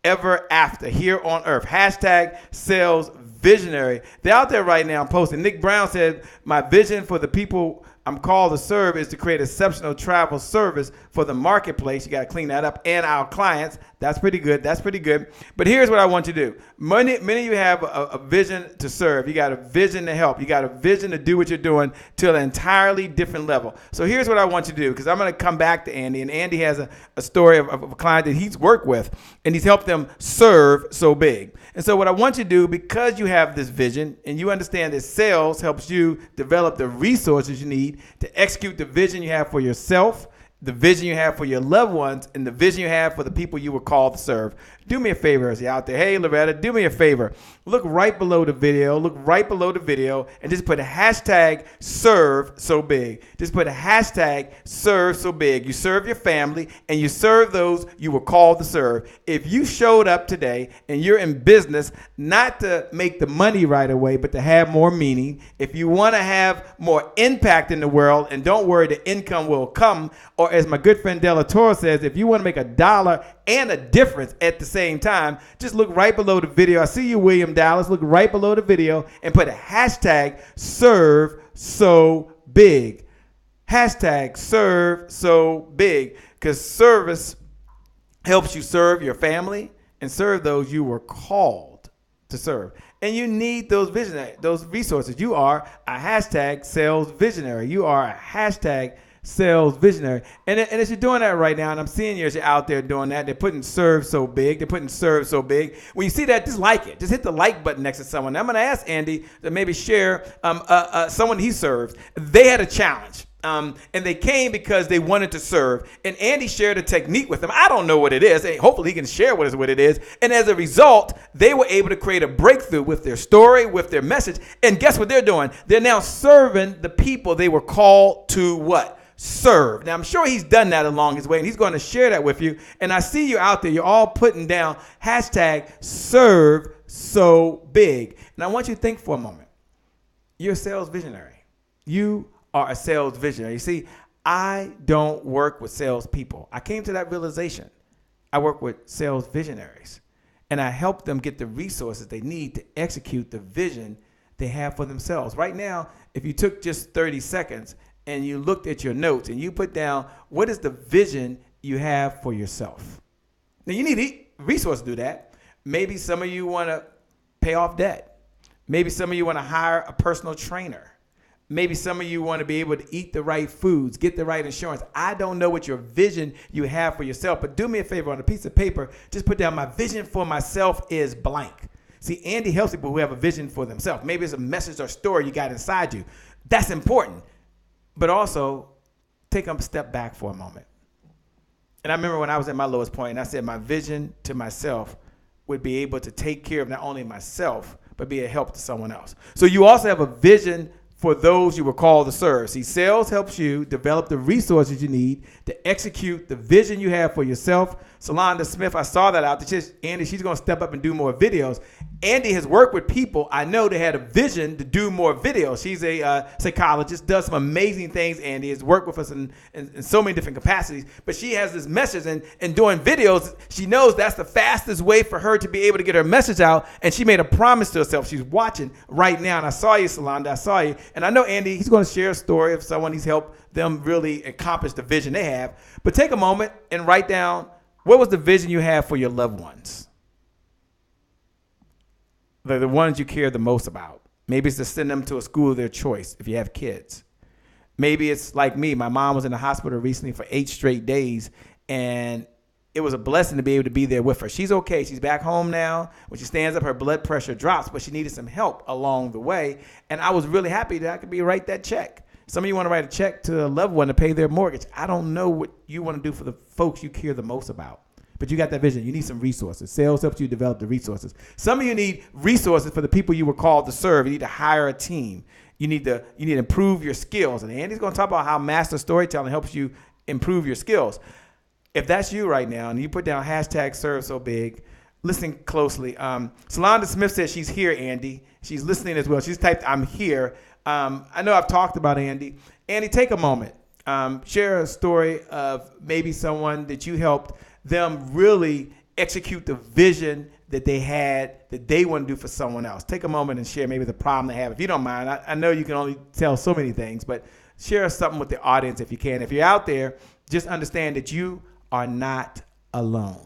ever after here on earth. Hashtag sales visionary. They're out there right now posting. Nick Brown said, my vision for the people I'm called to serve is to create exceptional travel service for the marketplace. You got to clean that up, and our clients. That's pretty good. That's pretty good. But here's what I want you to do. Many of you have a vision to serve. You got a vision to help. You got a vision to do what you're doing to an entirely different level. So here's what I want you to do, because I'm going to come back to Andy, and Andy has a story of a client that he's worked with, and he's helped them serve so big. And so what I want you to do, because you have this vision and you understand that sales helps you develop the resources you need to execute the vision you have for yourself, the vision you have for your loved ones, and the vision you have for the people you were called to serve. Do me a favor as you're out there. Hey, Loretta, do me a favor. Look right below the video. Look right below the video and just put a hashtag serve so big. Just put a hashtag serve so big. You serve your family and you serve those you were called to serve. If you showed up today and you're in business not to make the money right away, but to have more meaning, if you want to have more impact in the world, and don't worry, the income will come, or as my good friend Della Torre says, if you want to make $1 and a difference at the same time, just look right below the video. I see you, William Dallas. Look right below the video and put a hashtag serve so big. Hashtag serve so big, because service helps you serve your family and serve those you were called to serve. And you need those resources. You are a hashtag sales visionary. You are a hashtag sales visionary. And as you're doing that right now, and I'm seeing you as you're out there doing that, they're putting serve so big. They're putting serve so big. When you see that, just like it. Just hit the like button next to someone. I'm going to ask Andy to maybe share someone he serves. They had a challenge. And they came because they wanted to serve. And Andy shared a technique with them. I don't know what it is. Hopefully he can share with us what it is. And as a result, they were able to create a breakthrough with their story, with their message. And guess what they're doing? They're now serving the people they were called to what? Serve. Now, I'm sure he's done that along his way, and he's going to share that with you. And I see you out there. You're all putting down hashtag serve so big. And I want you to think for a moment. You're a sales visionary. You are a sales visionary. You see, I don't work with salespeople. I came to that realization. I work with sales visionaries, and I help them get the resources they need to execute the vision they have for themselves. Right now, if you took just 30 seconds and you looked at your notes and you put down, what is the vision you have for yourself? Now, you need resources to do that. Maybe some of you want to pay off debt. Maybe some of you want to hire a personal trainer. Maybe some of you want to be able to eat the right foods, get the right insurance. I don't know what your vision you have for yourself, but do me a favor on a piece of paper. Just put down, my vision for myself is blank. See, Andy helps people who have a vision for themselves. Maybe it's a message or story you got inside you. That's important. But also, take a step back for a moment. And I remember when I was at my lowest point, and I said my vision to myself would be able to take care of not only myself, but be a help to someone else. So you also have a vision for those you were called to serve. See, sales helps you develop the resources you need to execute the vision you have for yourself. Solanda Smith, I saw that out there. Andy, she's going to step up and do more videos. Andy has worked with people I know that had a vision to do more videos. She's a psychologist, does some amazing things. Andy has worked with us in so many different capacities. But she has this message, and doing videos, she knows that's the fastest way for her to be able to get her message out. And she made a promise to herself. She's watching right now. And I saw you, Solanda. I saw you. And I know Andy, he's going to share a story of someone he's helped them really accomplish the vision they have. But take a moment and write down, what was the vision you have for your loved ones? The ones you care the most about. Maybe it's to send them to a school of their choice if you have kids. Maybe it's like me. My mom was in the hospital recently for 8 straight days, and it was a blessing to be able to be there with her. She's okay. She's back home now. When she stands up, her blood pressure drops, but she needed some help along the way. And I was really happy that I could write that check. Some of you want to write a check to a loved one to pay their mortgage. I don't know what you want to do for the folks you care the most about, but you got that vision. You need some resources. Sales helps you develop the resources. Some of you need resources for the people you were called to serve. You need to hire a team. You need to improve your skills. And Andy's going to talk about how Master Storytelling helps you improve your skills. If that's you right now, and you put down hashtag serve so big, listen closely. Solanda Smith says she's here, Andy. She's listening as well. She's typed, I'm here. I know I've talked about Andy. Andy, take a moment. Share a story of maybe someone that you helped them really execute the vision that they had that they want to do for someone else. Take a moment and share maybe the problem they have. If you don't mind, I know you can only tell so many things, but share something with the audience if you can. If you're out there, just understand that you are not alone.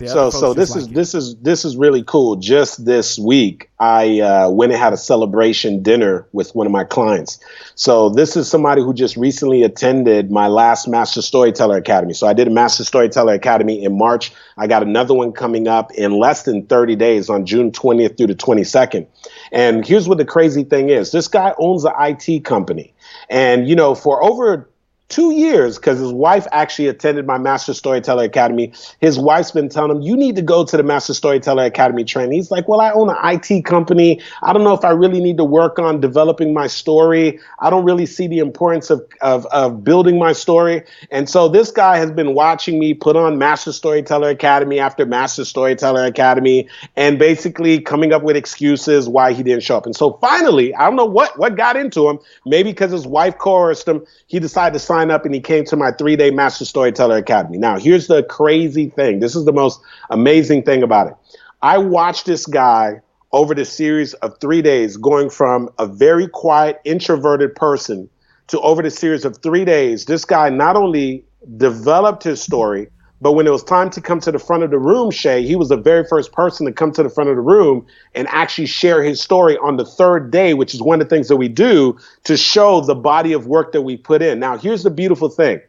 So this is really cool. Just this week, I went and had a celebration dinner with one of my clients. So this is somebody who just recently attended my last Master Storyteller Academy. So I did a Master Storyteller Academy in March. I got another one coming up in less than 30 days on June 20th through the 22nd. And here's what the crazy thing is. This guy owns an IT company. And, for over 2 years, because his wife actually attended my Master Storyteller Academy. His wife's been telling him, you need to go to the Master Storyteller Academy training. He's like, well, I own an IT company. I don't know if I really need to work on developing my story. I don't really see the importance of building my story. And so this guy has been watching me put on Master Storyteller Academy after Master Storyteller Academy and basically coming up with excuses why he didn't show up. And so finally, I don't know what got into him. Maybe because his wife coerced him, he decided to sign up and he came to my 3-day Master Storyteller Academy. Now, here's the crazy thing. This is the most amazing thing about it. I watched this guy over the series of 3 days going from a very quiet, introverted person to over the series of 3 days. This guy not only developed his story, but when it was time to come to the front of the room, Shay, he was the very first person to come to the front of the room and actually share his story on the 3rd day, which is one of the things that we do to show the body of work that we put in. Now, here's the beautiful thing.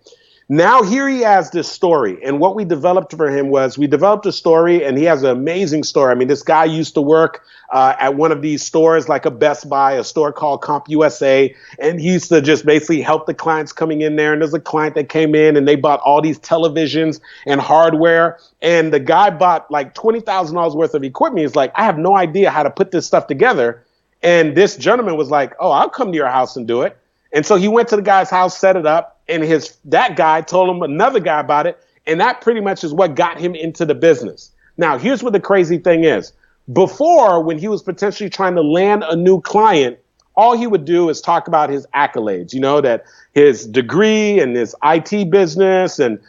Now here he has this story, and what we developed for him was we developed a story, and he has an amazing story. I mean, this guy used to work at one of these stores like a Best Buy, a store called CompUSA, and he used to just basically help the clients coming in there. And there's a client that came in, and they bought all these televisions and hardware, and the guy bought like $20,000 worth of equipment. He's like, I have no idea how to put this stuff together. And this gentleman was like, oh, I'll come to your house and do it. And so he went to the guy's house, set it up, and that guy told him another guy about it. And that pretty much is what got him into the business. Now, here's what the crazy thing is. Before, when he was potentially trying to land a new client, all he would do is talk about his accolades, that his degree and his IT business and,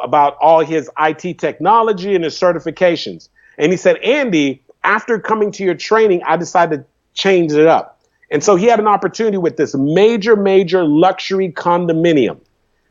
about all his IT technology and his certifications. And he said, Andy, after coming to your training, I decided to change it up. And so he had an opportunity with this major luxury condominium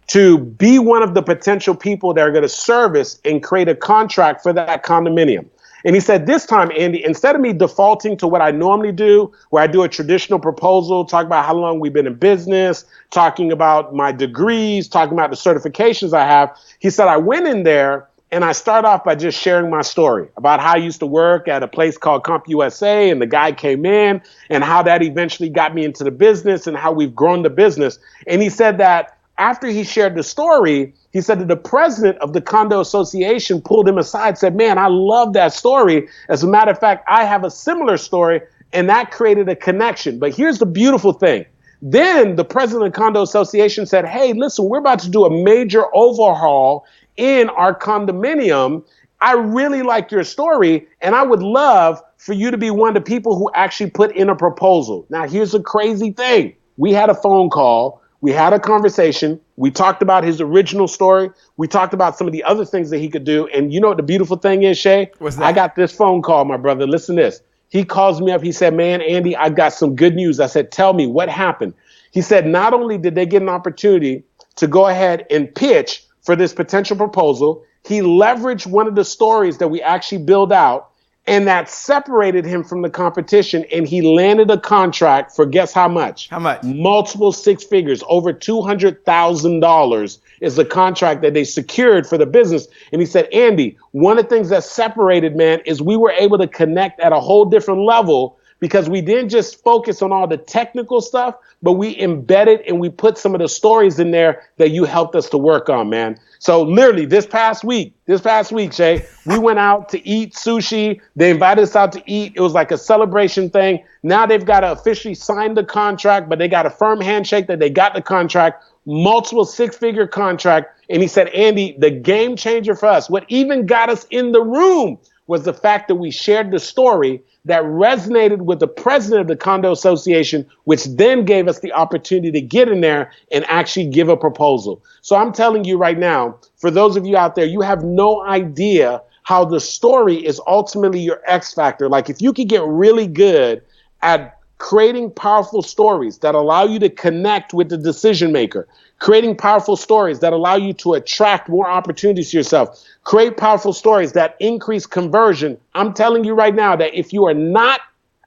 to be one of the potential people that are going to service and create a contract for that condominium. And he said, this time, Andy, instead of me defaulting to what I normally do, where I do a traditional proposal, talk about how long we've been in business, talking about my degrees, talking about the certifications I have, he said, I went in there and I start off by just sharing my story about how I used to work at a place called CompUSA, and the guy came in, and how that eventually got me into the business and how we've grown the business. And he said that after he shared the story, he said that the president of the condo association pulled him aside, said, man, I love that story. As a matter of fact, I have a similar story, and that created a connection. But here's the beautiful thing. Then the president of the condo association said, hey, listen, we're about to do a major overhaul in our condominium. I really like your story, and I would love for you to be one of the people who actually put in a proposal. Now, here's the crazy thing. We had a phone call. We had a conversation. We talked about his original story. We talked about some of the other things that he could do. And you know what the beautiful thing is, Shay? What's that? I got this phone call, my brother. Listen to this. He calls me up. He said, man, Andy, I got some good news. I said, tell me what happened. He said, not only did they get an opportunity to go ahead and pitch for this potential proposal, he leveraged one of the stories that we actually build out, and that separated him from the competition, and he landed a contract for guess how much? How much? Multiple six figures. Over $200,000 is the contract that they secured for the business. And he said, Andy, one of the things that separated, man, is we were able to connect at a whole different level, because we didn't just focus on all the technical stuff, but we embedded and we put some of the stories in there that you helped us to work on, man. So literally this past week, Shay, we went out to eat sushi. They invited us out to eat. It was like a celebration thing. Now they've got to officially sign the contract, but they got a firm handshake that they got the contract, multiple six-figure contract. And he said, Andy, the game changer for us, what even got us in the room, was the fact that we shared the story that resonated with the president of the condo association, which then gave us the opportunity to get in there and actually give a proposal. So I'm telling you right now, for those of you out there, you have no idea how the story is ultimately your X factor. Like, if you could get really good at creating powerful stories that allow you to connect with the decision maker, creating powerful stories that allow you to attract more opportunities to yourself, create powerful stories that increase conversion. I'm telling you right now that if you are not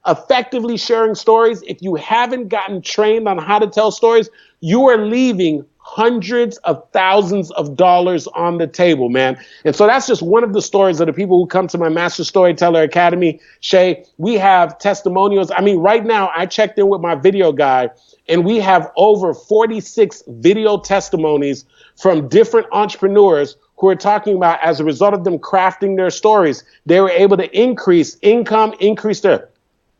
effectively sharing stories, if you haven't gotten trained on how to tell stories, you are leaving hundreds of thousands of dollars on the table, man. And so that's just one of the stories of the people who come to my Master Storyteller Academy. Shay, we have testimonials. I mean, right now I checked in with my video guy, and we have over 46 video testimonies from different entrepreneurs who are talking about, as a result of them crafting their stories, they were able to increase income, increase their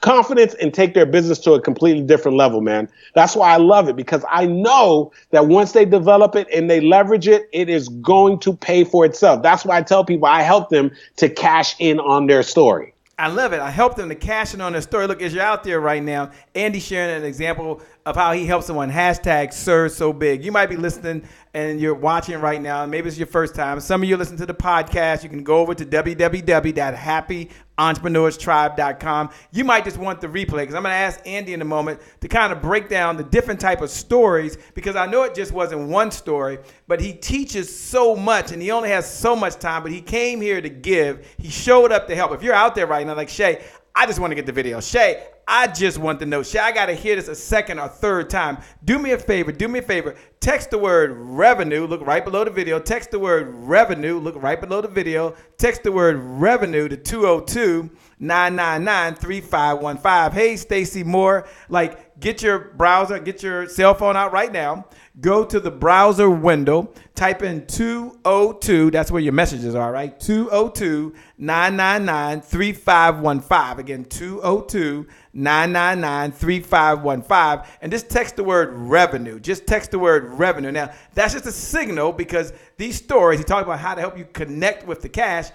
confidence, and take their business to a completely different level, man. That's why I love it, because I know that once they develop it and they leverage it, it is going to pay for itself. That's why I tell people I help them to cash in on their story. I love it. I help them to cash in on their story. Look, as you're out there right now, Andy sharing an example of how he helps someone, hashtag Sir So Big. You might be listening and you're watching right now, and maybe it's your first time. Some of you listen to the podcast. You can go over to www.happyentrepreneurstribe.com. You might just want the replay, because I'm going to ask Andy in a moment to kind of break down the different type of stories, because I know it just wasn't one story, but he teaches so much and he only has so much time, but he came here to give. He showed up to help. If you're out there right now like, Shay, I just want to get the video. Shay, I just want to know. Shay, I got to hear this a second or third time. Do me a favor. Text the word revenue. Look right below the video. Text the word revenue. Look right below the video. Text the word revenue to 202-999-3515. Hey, Stacy Moore, get your browser, get your cell phone out right now. Go to the browser window, type in 202, that's where your messages are, right? 202-999-3515. Again, 202-999-3515. And just text the word revenue. Just text the word revenue. Now, that's just a signal, because these stories, he talked about how to help you connect with the cash.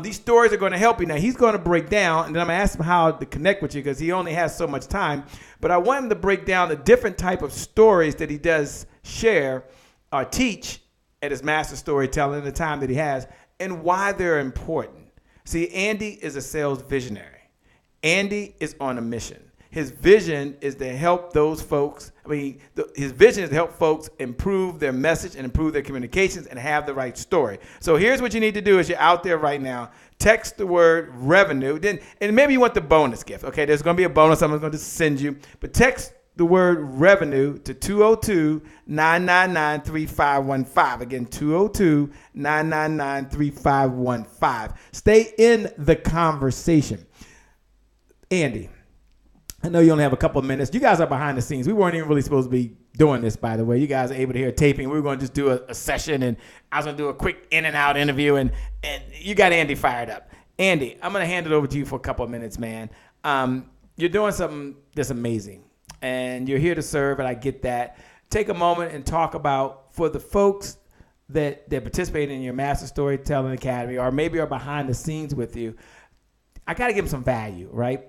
These stories are going to help you. Now, he's going to break down, and then I'm going to ask him how to connect with you, because he only has so much time. But I want him to break down the different type of stories that he does share or teach at his Master Storyteller in the time that he has, and why they're important. See, Andy is a sales visionary. Andy is on a mission. His vision is to help those folks. His vision is to help folks improve their message and improve their communications and have the right story. So here's what you need to do as you're out there right now. Text the word revenue. And maybe you want the bonus gift. Okay, there's going to be a bonus I'm going to send you. But text the word revenue to 202-999-3515. Again, 202-999-3515. Stay in the conversation. Andy, I know you only have a couple of minutes. You guys are behind the scenes. We weren't even really supposed to be doing this, by the way. You guys are able to hear taping. We were going to just do a session, and I was going to do a quick in and out interview, and you got Andy fired up. Andy, I'm going to hand it over to you for a couple of minutes, man. You're doing something that's amazing, and you're here to serve, and I get that. Take a moment and talk about, for the folks that participate in your Master Storytelling Academy or maybe are behind the scenes with you, I got to give them some value, right?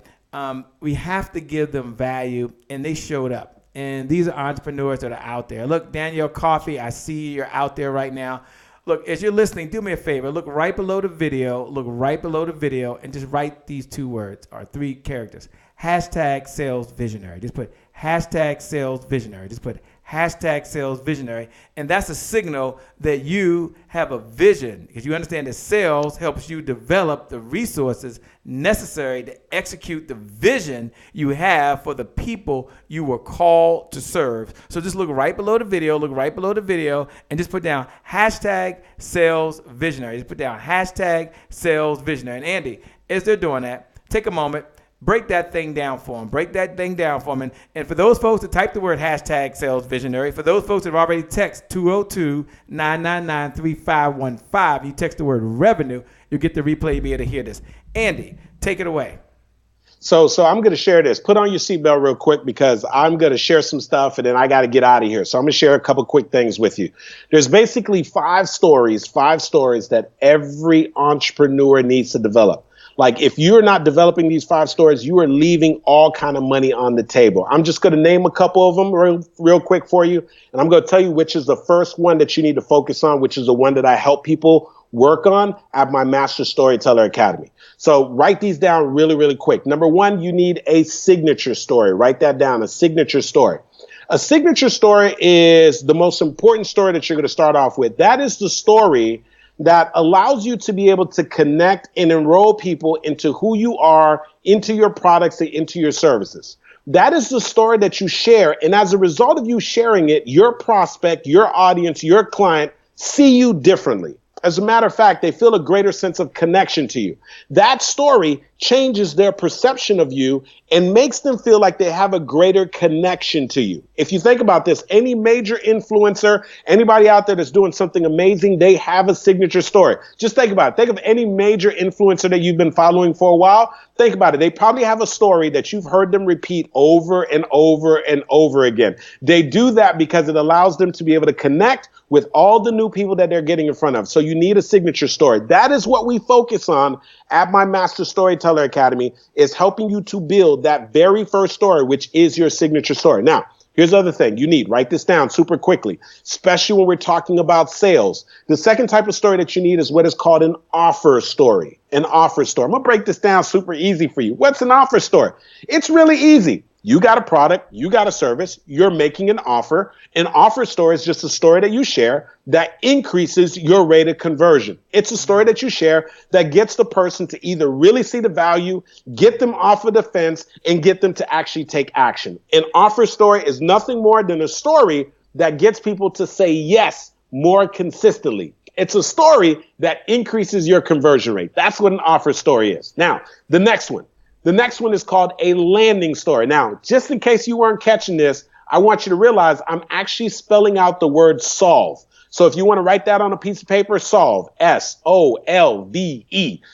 We have to give them value, and they showed up. And these are entrepreneurs that are out there. Look, Danielle Coffey, I see you're out there right now. Look, as you're listening, do me a favor. Look right below the video. And just write these 2 words or 3 characters. #SalesVisionary. Just put #SalesVisionary. Just put #SalesVisionary. And that's a signal that you have a vision, because you understand that sales helps you develop the resources necessary to execute the vision you have for the people you were called to serve. So just look right below the video, and just put down #SalesVisionary. Just put down #SalesVisionary. And Andy, as they're doing that, take a moment. Break that thing down for them. And for those folks that type the word #SalesVisionary, for those folks that have already texted 202-999-3515, you text the word revenue, you'll get the replay, you'll be able to hear this. Andy, take it away. So I'm going to share this. Put on your seatbelt real quick, because I'm going to share some stuff and then I got to get out of here. So I'm going to share a couple quick things with you. There's basically 5 stories that every entrepreneur needs to develop. Like, if you're not developing these 5 stories, you are leaving all kind of money on the table. I'm just going to name a couple of them real quick for you. And I'm going to tell you which is the first one that you need to focus on, which is the one that I help people work on at my Master Storyteller Academy. So write these down really, really quick. Number 1, you need a signature story. Write that down, a signature story. A signature story is the most important story that you're going to start off with. That is the story that allows you to be able to connect and enroll people into who you are, into your products, and into your services. That is the story that you share. And as a result of you sharing it, your prospect, your audience, your client see you differently. As a matter of fact, they feel a greater sense of connection to you. That story changes their perception of you and makes them feel like they have a greater connection to you. If you think about this, any major influencer, anybody out there that's doing something amazing, they have a signature story. Just think about it. Think of any major influencer that you've been following for a while. Think about it. They probably have a story that you've heard them repeat over and over and over again. They do that because it allows them to be able to connect with all the new people that they're getting in front of. So you need a signature story. That is what we focus on at my Master Storyteller Academy, is helping you to build that very first story, which is your signature story. Now, here's the other thing you need. Write this down super quickly, especially when we're talking about sales. The second type of story that you need is what is called an offer story. An offer story. I'm going to break this down super easy for you. What's an offer story? It's really easy. You got a product, you got a service, you're making an offer. An offer story is just a story that you share that increases your rate of conversion. It's a story that you share that gets the person to either really see the value, get them off of the fence, and get them to actually take action. An offer story is nothing more than a story that gets people to say yes more consistently. It's a story that increases your conversion rate. That's what an offer story is. Now, the next one. The next one is called a landing story. Now, just in case you weren't catching this, I want you to realize I'm actually spelling out the word solve. So if you want to write that on a piece of paper, solve, SOLVE.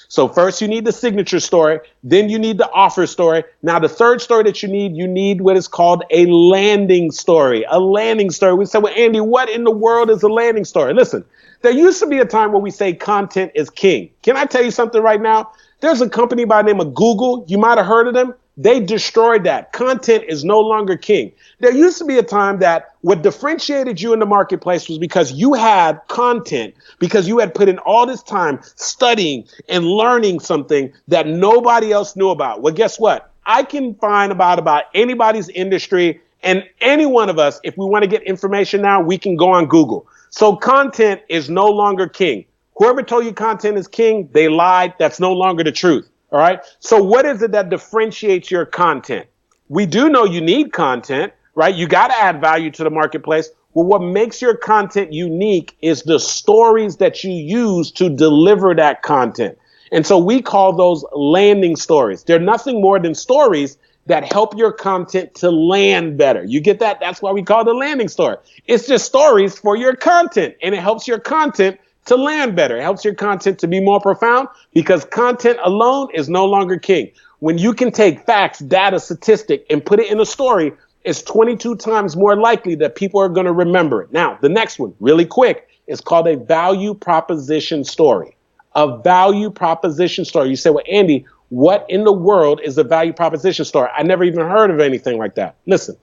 So first you need the signature story, then you need the offer story. Now the third story that you need what is called a landing story. A landing story. We say, well, Andy, what in the world is a landing story? Listen, there used to be a time where we say content is king. Can I tell you something right now? There's a company by the name of Google. You might have heard of them. They destroyed that. Content is no longer king. There used to be a time that what differentiated you in the marketplace was because you had content, because you had put in all this time studying and learning something that nobody else knew about. Well, guess what? I can find about anybody's industry, and any one of us, if we want to get information now, we can go on Google. So content is no longer king. Whoever told you content is king, they lied. That's no longer the truth. All right. So what is it that differentiates your content? We do know you need content, right? You got to add value to the marketplace. Well, what makes your content unique is the stories that you use to deliver that content. And so we call those landing stories. They're nothing more than stories that help your content to land better. You get that? That's why we call it a landing story. It's just stories for your content, and it helps your content to land better. It helps your content to be more profound, because content alone is no longer king. When you can take facts, data, statistic, and put it in a story, it's 22 times more likely that people are going to remember it. Now, the next one, really quick, is called a value proposition story. A value proposition story. You say, well, Andy, what in the world is a value proposition story? I never even heard of anything like that. Listen,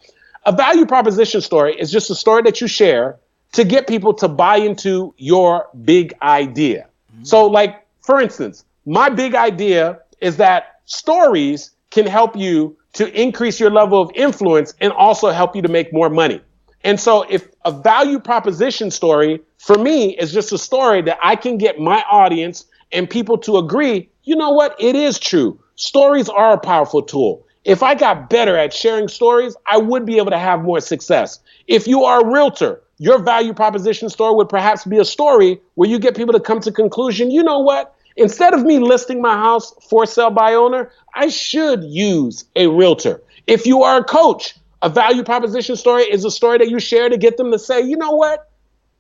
a value proposition story is just a story that you share to get people to buy into your big idea. So like, for instance, my big idea is that stories can help you to increase your level of influence and also help you to make more money. And so if a value proposition story for me is just a story that I can get my audience and people to agree, you know what? It is true. Stories are a powerful tool. If I got better at sharing stories, I would be able to have more success. If you are a realtor, your value proposition story would perhaps be a story where you get people to come to the conclusion, you know what? Instead of me listing my house for sale by owner, I should use a realtor. If you are a coach, a value proposition story is a story that you share to get them to say, you know what?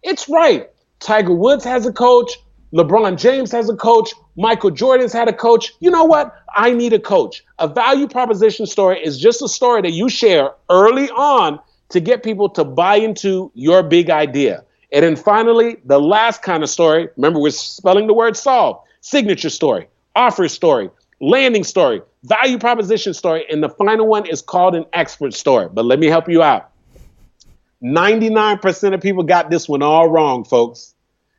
It's right. Tiger Woods has a coach. LeBron James has a coach. Michael Jordan's had a coach. You know what? I need a coach. A value proposition story is just a story that you share early on to get people to buy into your big idea. And then finally, the last kind of story, remember we're spelling the word solve, signature story, offer story, landing story, value proposition story, and the final one is called an expert story. But let me help you out. 99% of people got this one all wrong, folks.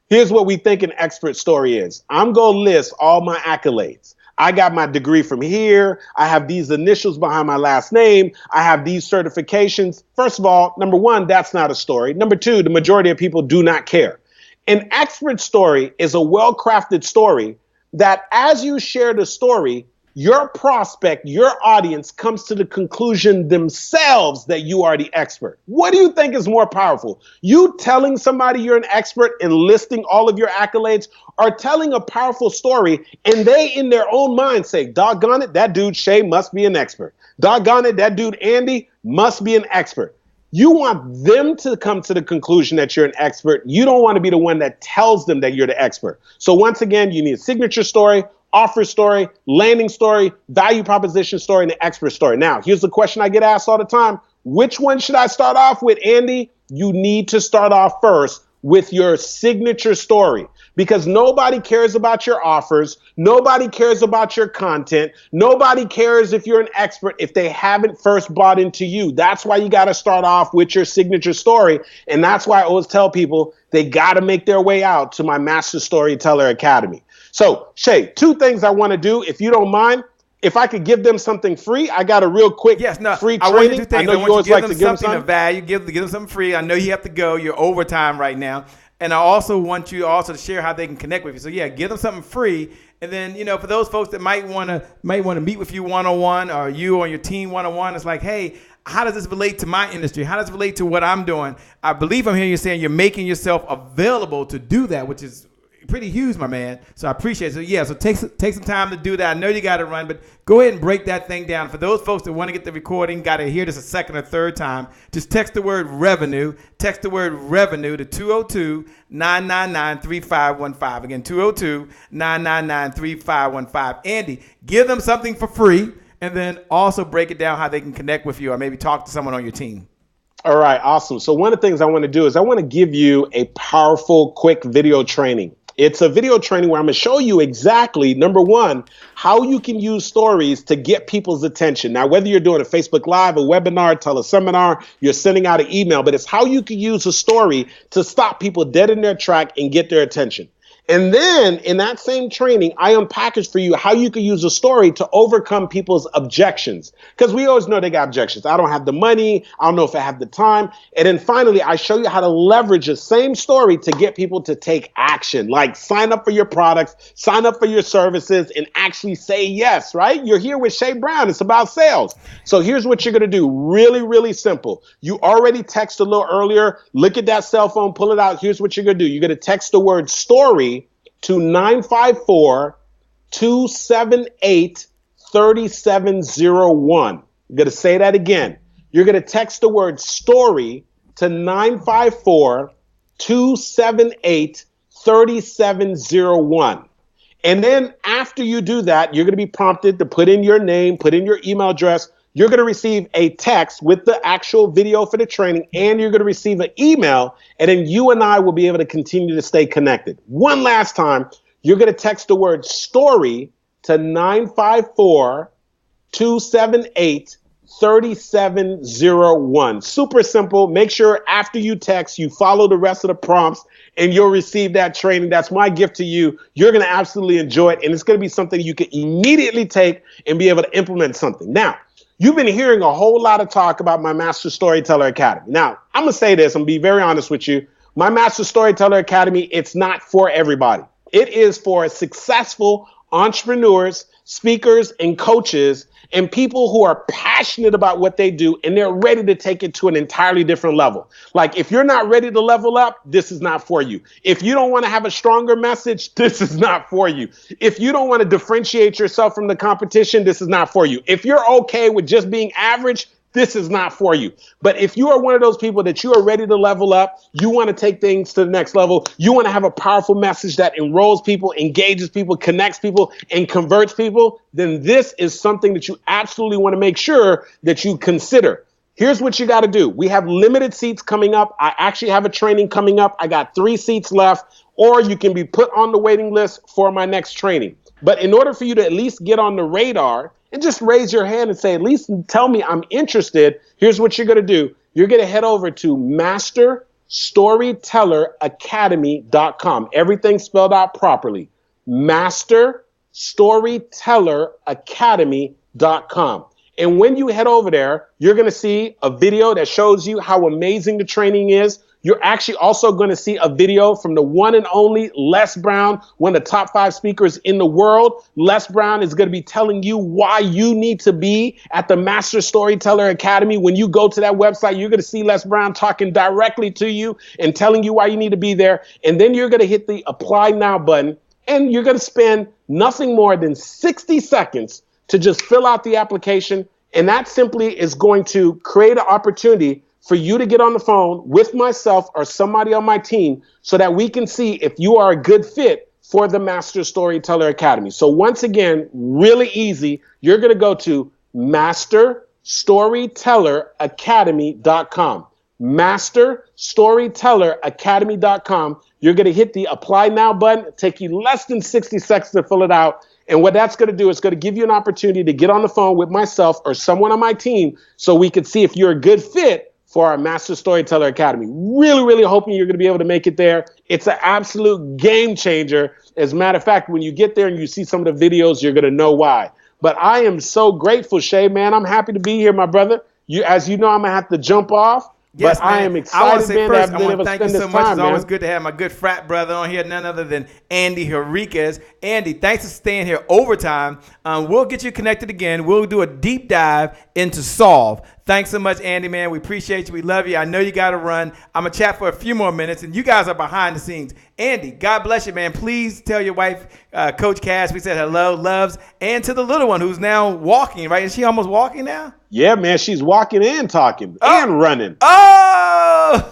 Here's what we think an expert story is. I'm going to list all my accolades. I got my degree from here. I have these initials behind my last name. I have these certifications. First of all, number one, that's not a story. Number two, the majority of people do not care. An expert story is a well-crafted story that as you share the story, your prospect, your audience comes to the conclusion themselves that you are the expert. What do you think is more powerful? You telling somebody you're an expert and listing all of your accolades, or telling a powerful story and they in their own mind say, doggone it, that dude Shay must be an expert. Doggone it, that dude Andy must be an expert. You want them to come to the conclusion that you're an expert. You don't want to be the one that tells them that you're the expert. So once again, you need a signature story, offer story, landing story, value proposition story, and an expert story. Now, here's the question I get asked all the time. Which one should I start off with, Andy? You need to start off first with your signature story, because nobody cares about your offers. Nobody cares about your content. Nobody cares if you're an expert if they haven't first bought into you. That's why you got to start off with your signature story. And that's why I always tell people they got to make their way out to my Master Storyteller Academy. So, Shay, two things I want to do, if you don't mind. If I could give them something free, I got a real quick free training. I want you to I know you always like to give them something of value. Give them something free. I know you have to go. You're overtime right now. And I also want you also to share how they can connect with you. So, yeah, give them something free. And then, you know, for those folks that might want to meet with you one-on-one, or you or your team one-on-one, it's like, hey, how does this relate to my industry? How does it relate to what I'm doing? I believe I'm hearing you saying you're making yourself available to do that, which is pretty huge, my man. So I appreciate it. So yeah, so take some time to do that. I know you got to run, but go ahead and break that thing down. For those folks that want to get the recording, got to hear this a second or third time, just text the word revenue. Text the word revenue to 202-999-3515. Again, 202-999-3515. Andy, give them something for free, and then also break it down how they can connect with you or maybe talk to someone on your team. All right, awesome. So one of the things I want to do is I want to give you a powerful, quick video training. It's a video training where I'm going to show you exactly, number one, how you can use stories to get people's attention. Now, whether you're doing a Facebook Live, a webinar, teleseminar, you're sending out an email, but it's how you can use a story to stop people dead in their track and get their attention. And then in that same training, I unpackage for you how you can use a story to overcome people's objections. Because we always know they got objections. I don't have the money. I don't know if I have the time. And then finally, I show you how to leverage the same story to get people to take action, like sign up for your products, sign up for your services, and actually say yes, right? You're here with Shay Brown. It's about sales. So here's what you're going to do. Really, really simple. You already texted a little earlier. Look at that cell phone, pull it out. Here's what you're going to do. You're going to text the word story to 954-278-3701. I'm going to say that again. You're going to text the word story to 954-278-3701. And then after you do that, you're going to be prompted to put in your name, put in your email address. You're going to receive a text with the actual video for the training, and you're going to receive an email, and then you and I will be able to continue to stay connected. One last time, you're going to text the word story to 954-278-3701. Super simple. Make sure after you text, you follow the rest of the prompts, and you'll receive that training. That's my gift to you. You're going to absolutely enjoy it, and it's going to be something you can immediately take and be able to implement something. Now, you've been hearing a whole lot of talk about my Master Storyteller Academy. Now, I'm going to say this. I'm going to be very honest with you. My Master Storyteller Academy, it's not for everybody. It is for successful entrepreneurs, speakers, and coaches, and people who are passionate about what they do, and they're ready to take it to an entirely different level. Like, if you're not ready to level up, this is not for you. If you don't want to have a stronger message, this is not for you. If you don't want to differentiate yourself from the competition, this is not for you. If you're okay with just being average, this is not for you. But if you are one of those people that you are ready to level up, you want to take things to the next level, you want to have a powerful message that enrolls people, engages people, connects people, and converts people, then this is something that you absolutely want to make sure that you consider. Here's what you got to do. We have limited seats coming up. I actually have a training coming up. I got 3 seats left, or you can be put on the waiting list for my next training. But in order for you to at least get on the radar and just raise your hand and say, at least tell me I'm interested, here's what you're going to do. You're going to head over to masterstorytelleracademy.com. Everything spelled out properly. masterstorytelleracademy.com. And when you head over there, you're going to see a video that shows you how amazing the training is. You're actually also going to see a video from the one and only Les Brown, one of the top 5 speakers in the world. Les Brown is going to be telling you why you need to be at the Master Storyteller Academy. When you go to that website, you're going to see Les Brown talking directly to you and telling you why you need to be there. And then you're going to hit the Apply Now button, and you're going to spend nothing more than 60 seconds to just fill out the application. And that simply is going to create an opportunity for you to get on the phone with myself or somebody on my team so that we can see if you are a good fit for the Master Storyteller Academy. So once again, really easy. You're going to go to masterstorytelleracademy.com. masterstorytelleracademy.com. You're going to hit the Apply Now button. It'll take you less than 60 seconds to fill it out. And what that's going to do is going to give you an opportunity to get on the phone with myself or someone on my team so we can see if you're a good fit for our Master Storyteller Academy. Really, really hoping you're going to be able to make it there. It's an absolute game changer. As a matter of fact, when you get there and you see some of the videos, you're going to know why. But I am so grateful, Shay, man. I'm happy to be here, my brother. As you know, I'm going to have to jump off. Yes, but man. I am excited, man, to have been able to thank spend you this so much. time, It's man. always good to have my good frat brother on here, none other than Andy Henriquez. Andy, thanks for staying here overtime. We'll get you connected again. We'll do a deep dive into Solve. Thanks so much, Andy, man. We appreciate you. We love you. I know you got to run. I'm going to chat for a few more minutes, and you guys are behind the scenes. Andy, God bless you, man. Please tell your wife, Coach Cash, we said hello, loves, and to the little one who's now walking, right? Is she almost walking now? Yeah, man. She's walking and talking and running. Oh!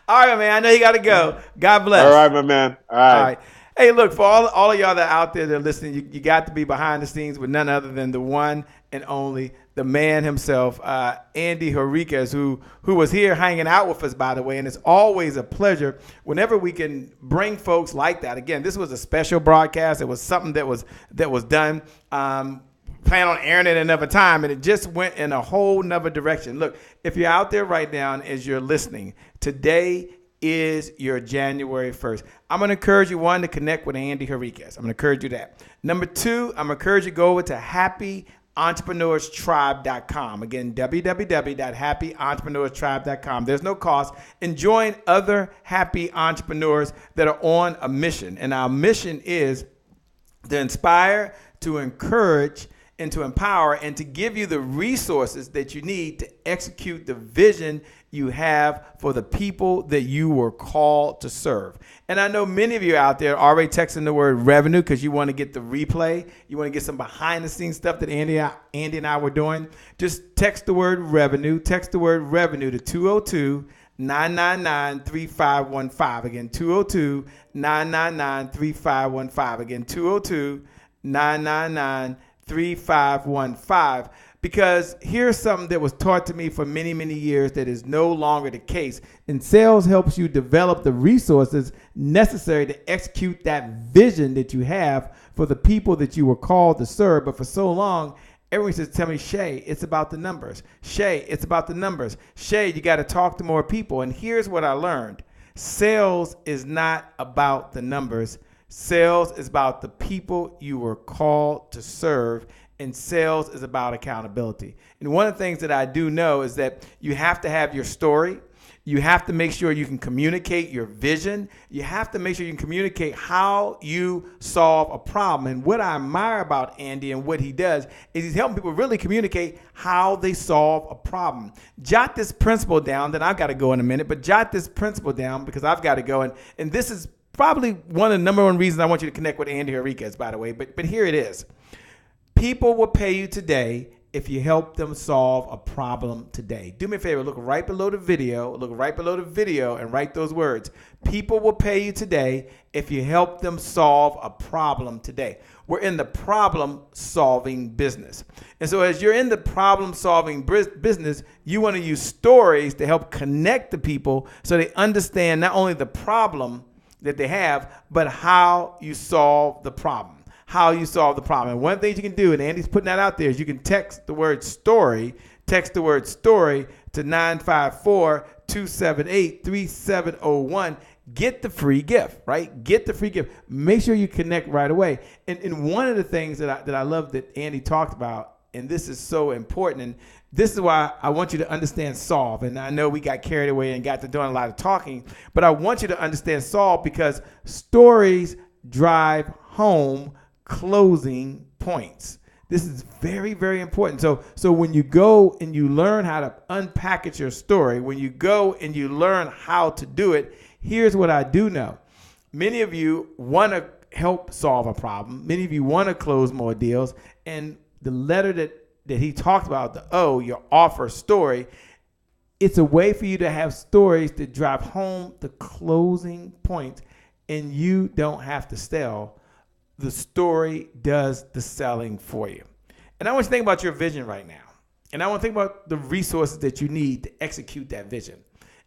All right, man. I know you got to go. God bless. All right, my man. All right. Hey, look, for all of y'all that are out there that are listening, you got to be behind the scenes with none other than the one and only, the man himself, Andy Henriquez, who was here hanging out with us, by the way. And it's always a pleasure whenever we can bring folks like that. Again, this was a special broadcast. It was something that was done. Plan on airing it another time, and it just went in a whole nother direction. Look, if you're out there right now and as you're listening, today is your January 1st. I'm going to encourage you, one, to connect with Andy Henriquez. I'm going to encourage you that. Number two, I'm going to encourage you to go over to happyentrepreneurs.tribe.com. Again, www.happyentrepreneurs.tribe.com. There's no cost. And join other happy entrepreneurs that are on a mission. And our mission is to inspire, to encourage, and to empower, and to give you the resources that you need to execute the vision you have for the people that you were called to serve. And I know many of you out there are already texting the word revenue because you want to get the replay. You want to get some behind the scenes stuff that Andy and I were doing. Just text the word revenue. Text the word revenue to 202-999-3515. Again, 202-999-3515. Again, 202-999-3515. Because here's something that was taught to me for many, many years that is no longer the case. And sales helps you develop the resources necessary to execute that vision that you have for the people that you were called to serve. But for so long, everyone says, tell me, Shay, it's about the numbers. Shay, it's about the numbers. Shay, you got to talk to more people. And here's what I learned. Sales is not about the numbers. Sales is about the people you were called to serve. And sales is about accountability. And one of the things that I do know is that you have to have your story. You have to make sure you can communicate your vision. You have to make sure you can communicate how you solve a problem. And what I admire about Andy and what he does is he's helping people really communicate how they solve a problem. Jot this principle down, then I've got to go in a minute, but jot this principle down because I've got to go. And this is probably one of the number one reasons I want you to connect with Andy Henriquez, by the way. But here it is. People will pay you today if you help them solve a problem today. Do me a favor, look right below the video, and write those words. People will pay you today if you help them solve a problem today. We're in the problem-solving business. And so as you're in the problem-solving business, you want to use stories to help connect the people so they understand not only the problem that they have, but how you solve the problem. How you solve the problem. And one of the things you can do, and Andy's putting that out there, is you can text the word story to 954-278-3701. Get the free gift, right? Get the free gift. Make sure you connect right away. And one of the things that I love that Andy talked about, and this is so important, and this is why I want you to understand solve. And I know we got carried away and got to doing a lot of talking, but I want you to understand solve because stories drive home closing points. This is very, very important. So when you go and you learn how to unpackage your story, when you go and you learn how to do it, here's what I do know. Many of you want to help solve a problem. Many of you want to close more deals. And the letter that he talked about, the O, your offer story, it's a way for you to have stories that drive home the closing points, and you don't have to sell. The story does the selling for you. And I want you to think about your vision right now. And I want to think about the resources that you need to execute that vision.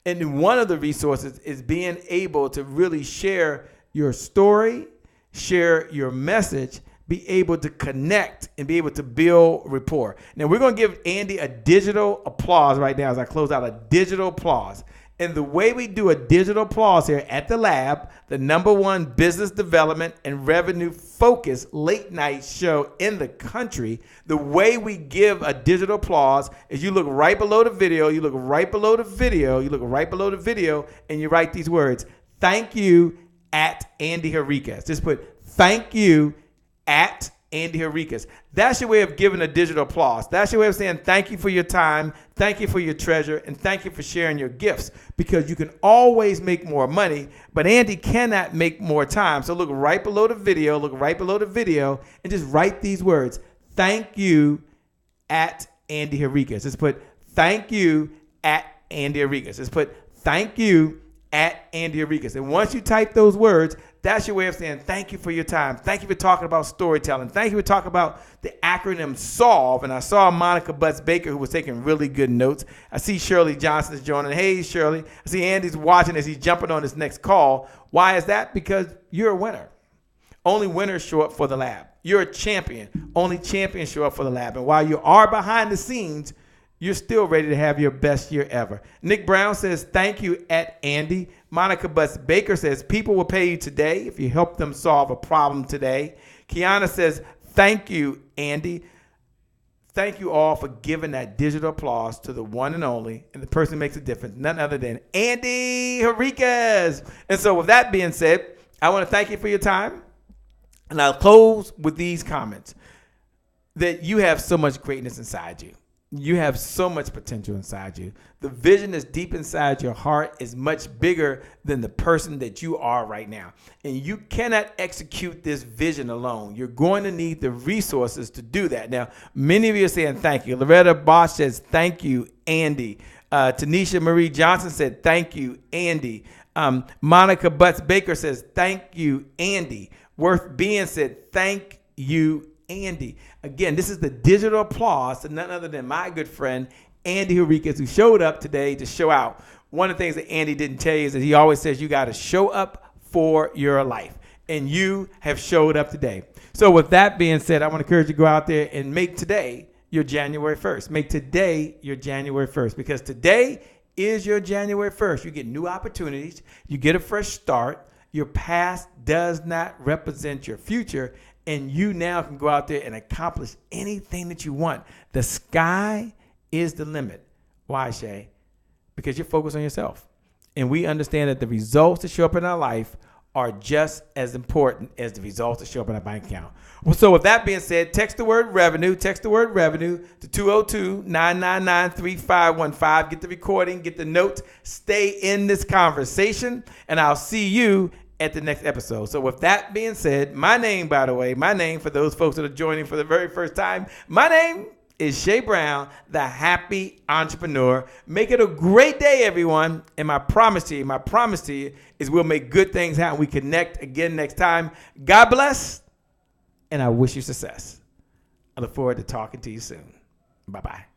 And one of the resources is being able to really share your story, share your message, be able to connect and be able to build rapport. Now we're going to give Andy a digital applause right now as I close out, a digital applause. And the way we do a digital applause here at the lab, the #1 business development and revenue focused late night show in the country, the way we give a digital applause is you look right below the video, and you write these words, thank you at Andy Henriquez. Just put thank you at Andy Henriquez. That's your way of giving a digital applause. That's your way of saying thank you for your time, thank you for your treasure, and thank you for sharing your gifts, because you can always make more money, but Andy cannot make more time. So look right below the video, and just write these words, thank you at Andy Henriquez. Just put thank you at Andy Henriquez. Just put thank you at Andy Henriquez. And once you type those words, that's your way of saying thank you for your time. Thank you for talking about storytelling. Thank you for talking about the acronym SOLVE. And I saw Monica Butts-Baker, who was taking really good notes. I see Shirley Johnson is joining. Hey, Shirley. I see Andy's watching as he's jumping on this next call. Why is that? Because you're a winner. Only winners show up for the lab. You're a champion. Only champions show up for the lab. And while you are behind the scenes, you're still ready to have your best year ever. Nick Brown says, thank you at Andy. Monica Butts Baker says, people will pay you today if you help them solve a problem today. Kiana says, thank you, Andy. Thank you all for giving that digital applause to the one and only, and the person who makes a difference, none other than Andy Henriquez. And so with that being said, I want to thank you for your time. And I'll close with these comments, that you have so much greatness inside you. You have so much potential inside you. The vision that's deep inside your heart is much bigger than the person that you are right now. And you cannot execute this vision alone. You're going to need the resources to do that. Now, many of you are saying thank you. Loretta Bosch says, thank you, Andy. Tanisha Marie Johnson said, thank you, Andy. Monica Butts Baker says, thank you, Andy. Worth Being said, thank you, Andy. Again, this is the digital applause to none other than my good friend, Andy Henriquez, who showed up today to show out. One of the things that Andy didn't tell you is that he always says you got to show up for your life. And you have showed up today. So with that being said, I want to encourage you to go out there and make today your January 1st. Make today your January 1st, because today is your January 1st. You get new opportunities. You get a fresh start. Your past does not represent your future. And you now can go out there and accomplish anything that you want. The sky is the limit. Why, Shay? Because you're focused on yourself. And we understand that the results that show up in our life are just as important as the results that show up in our bank account. Well, so with that being said, text the word revenue to 202-999-3515. Get the recording, get the notes, stay in this conversation, and I'll see you at the next episode. So with that being said, my name, by the way, for those folks that are joining for the very first time, my name is Shay Brown, the happy entrepreneur. Make it a great day, everyone. And my promise to you is we'll make good things happen. We connect again next time. God bless, and I wish you success. I look forward to talking to you soon. Bye-bye.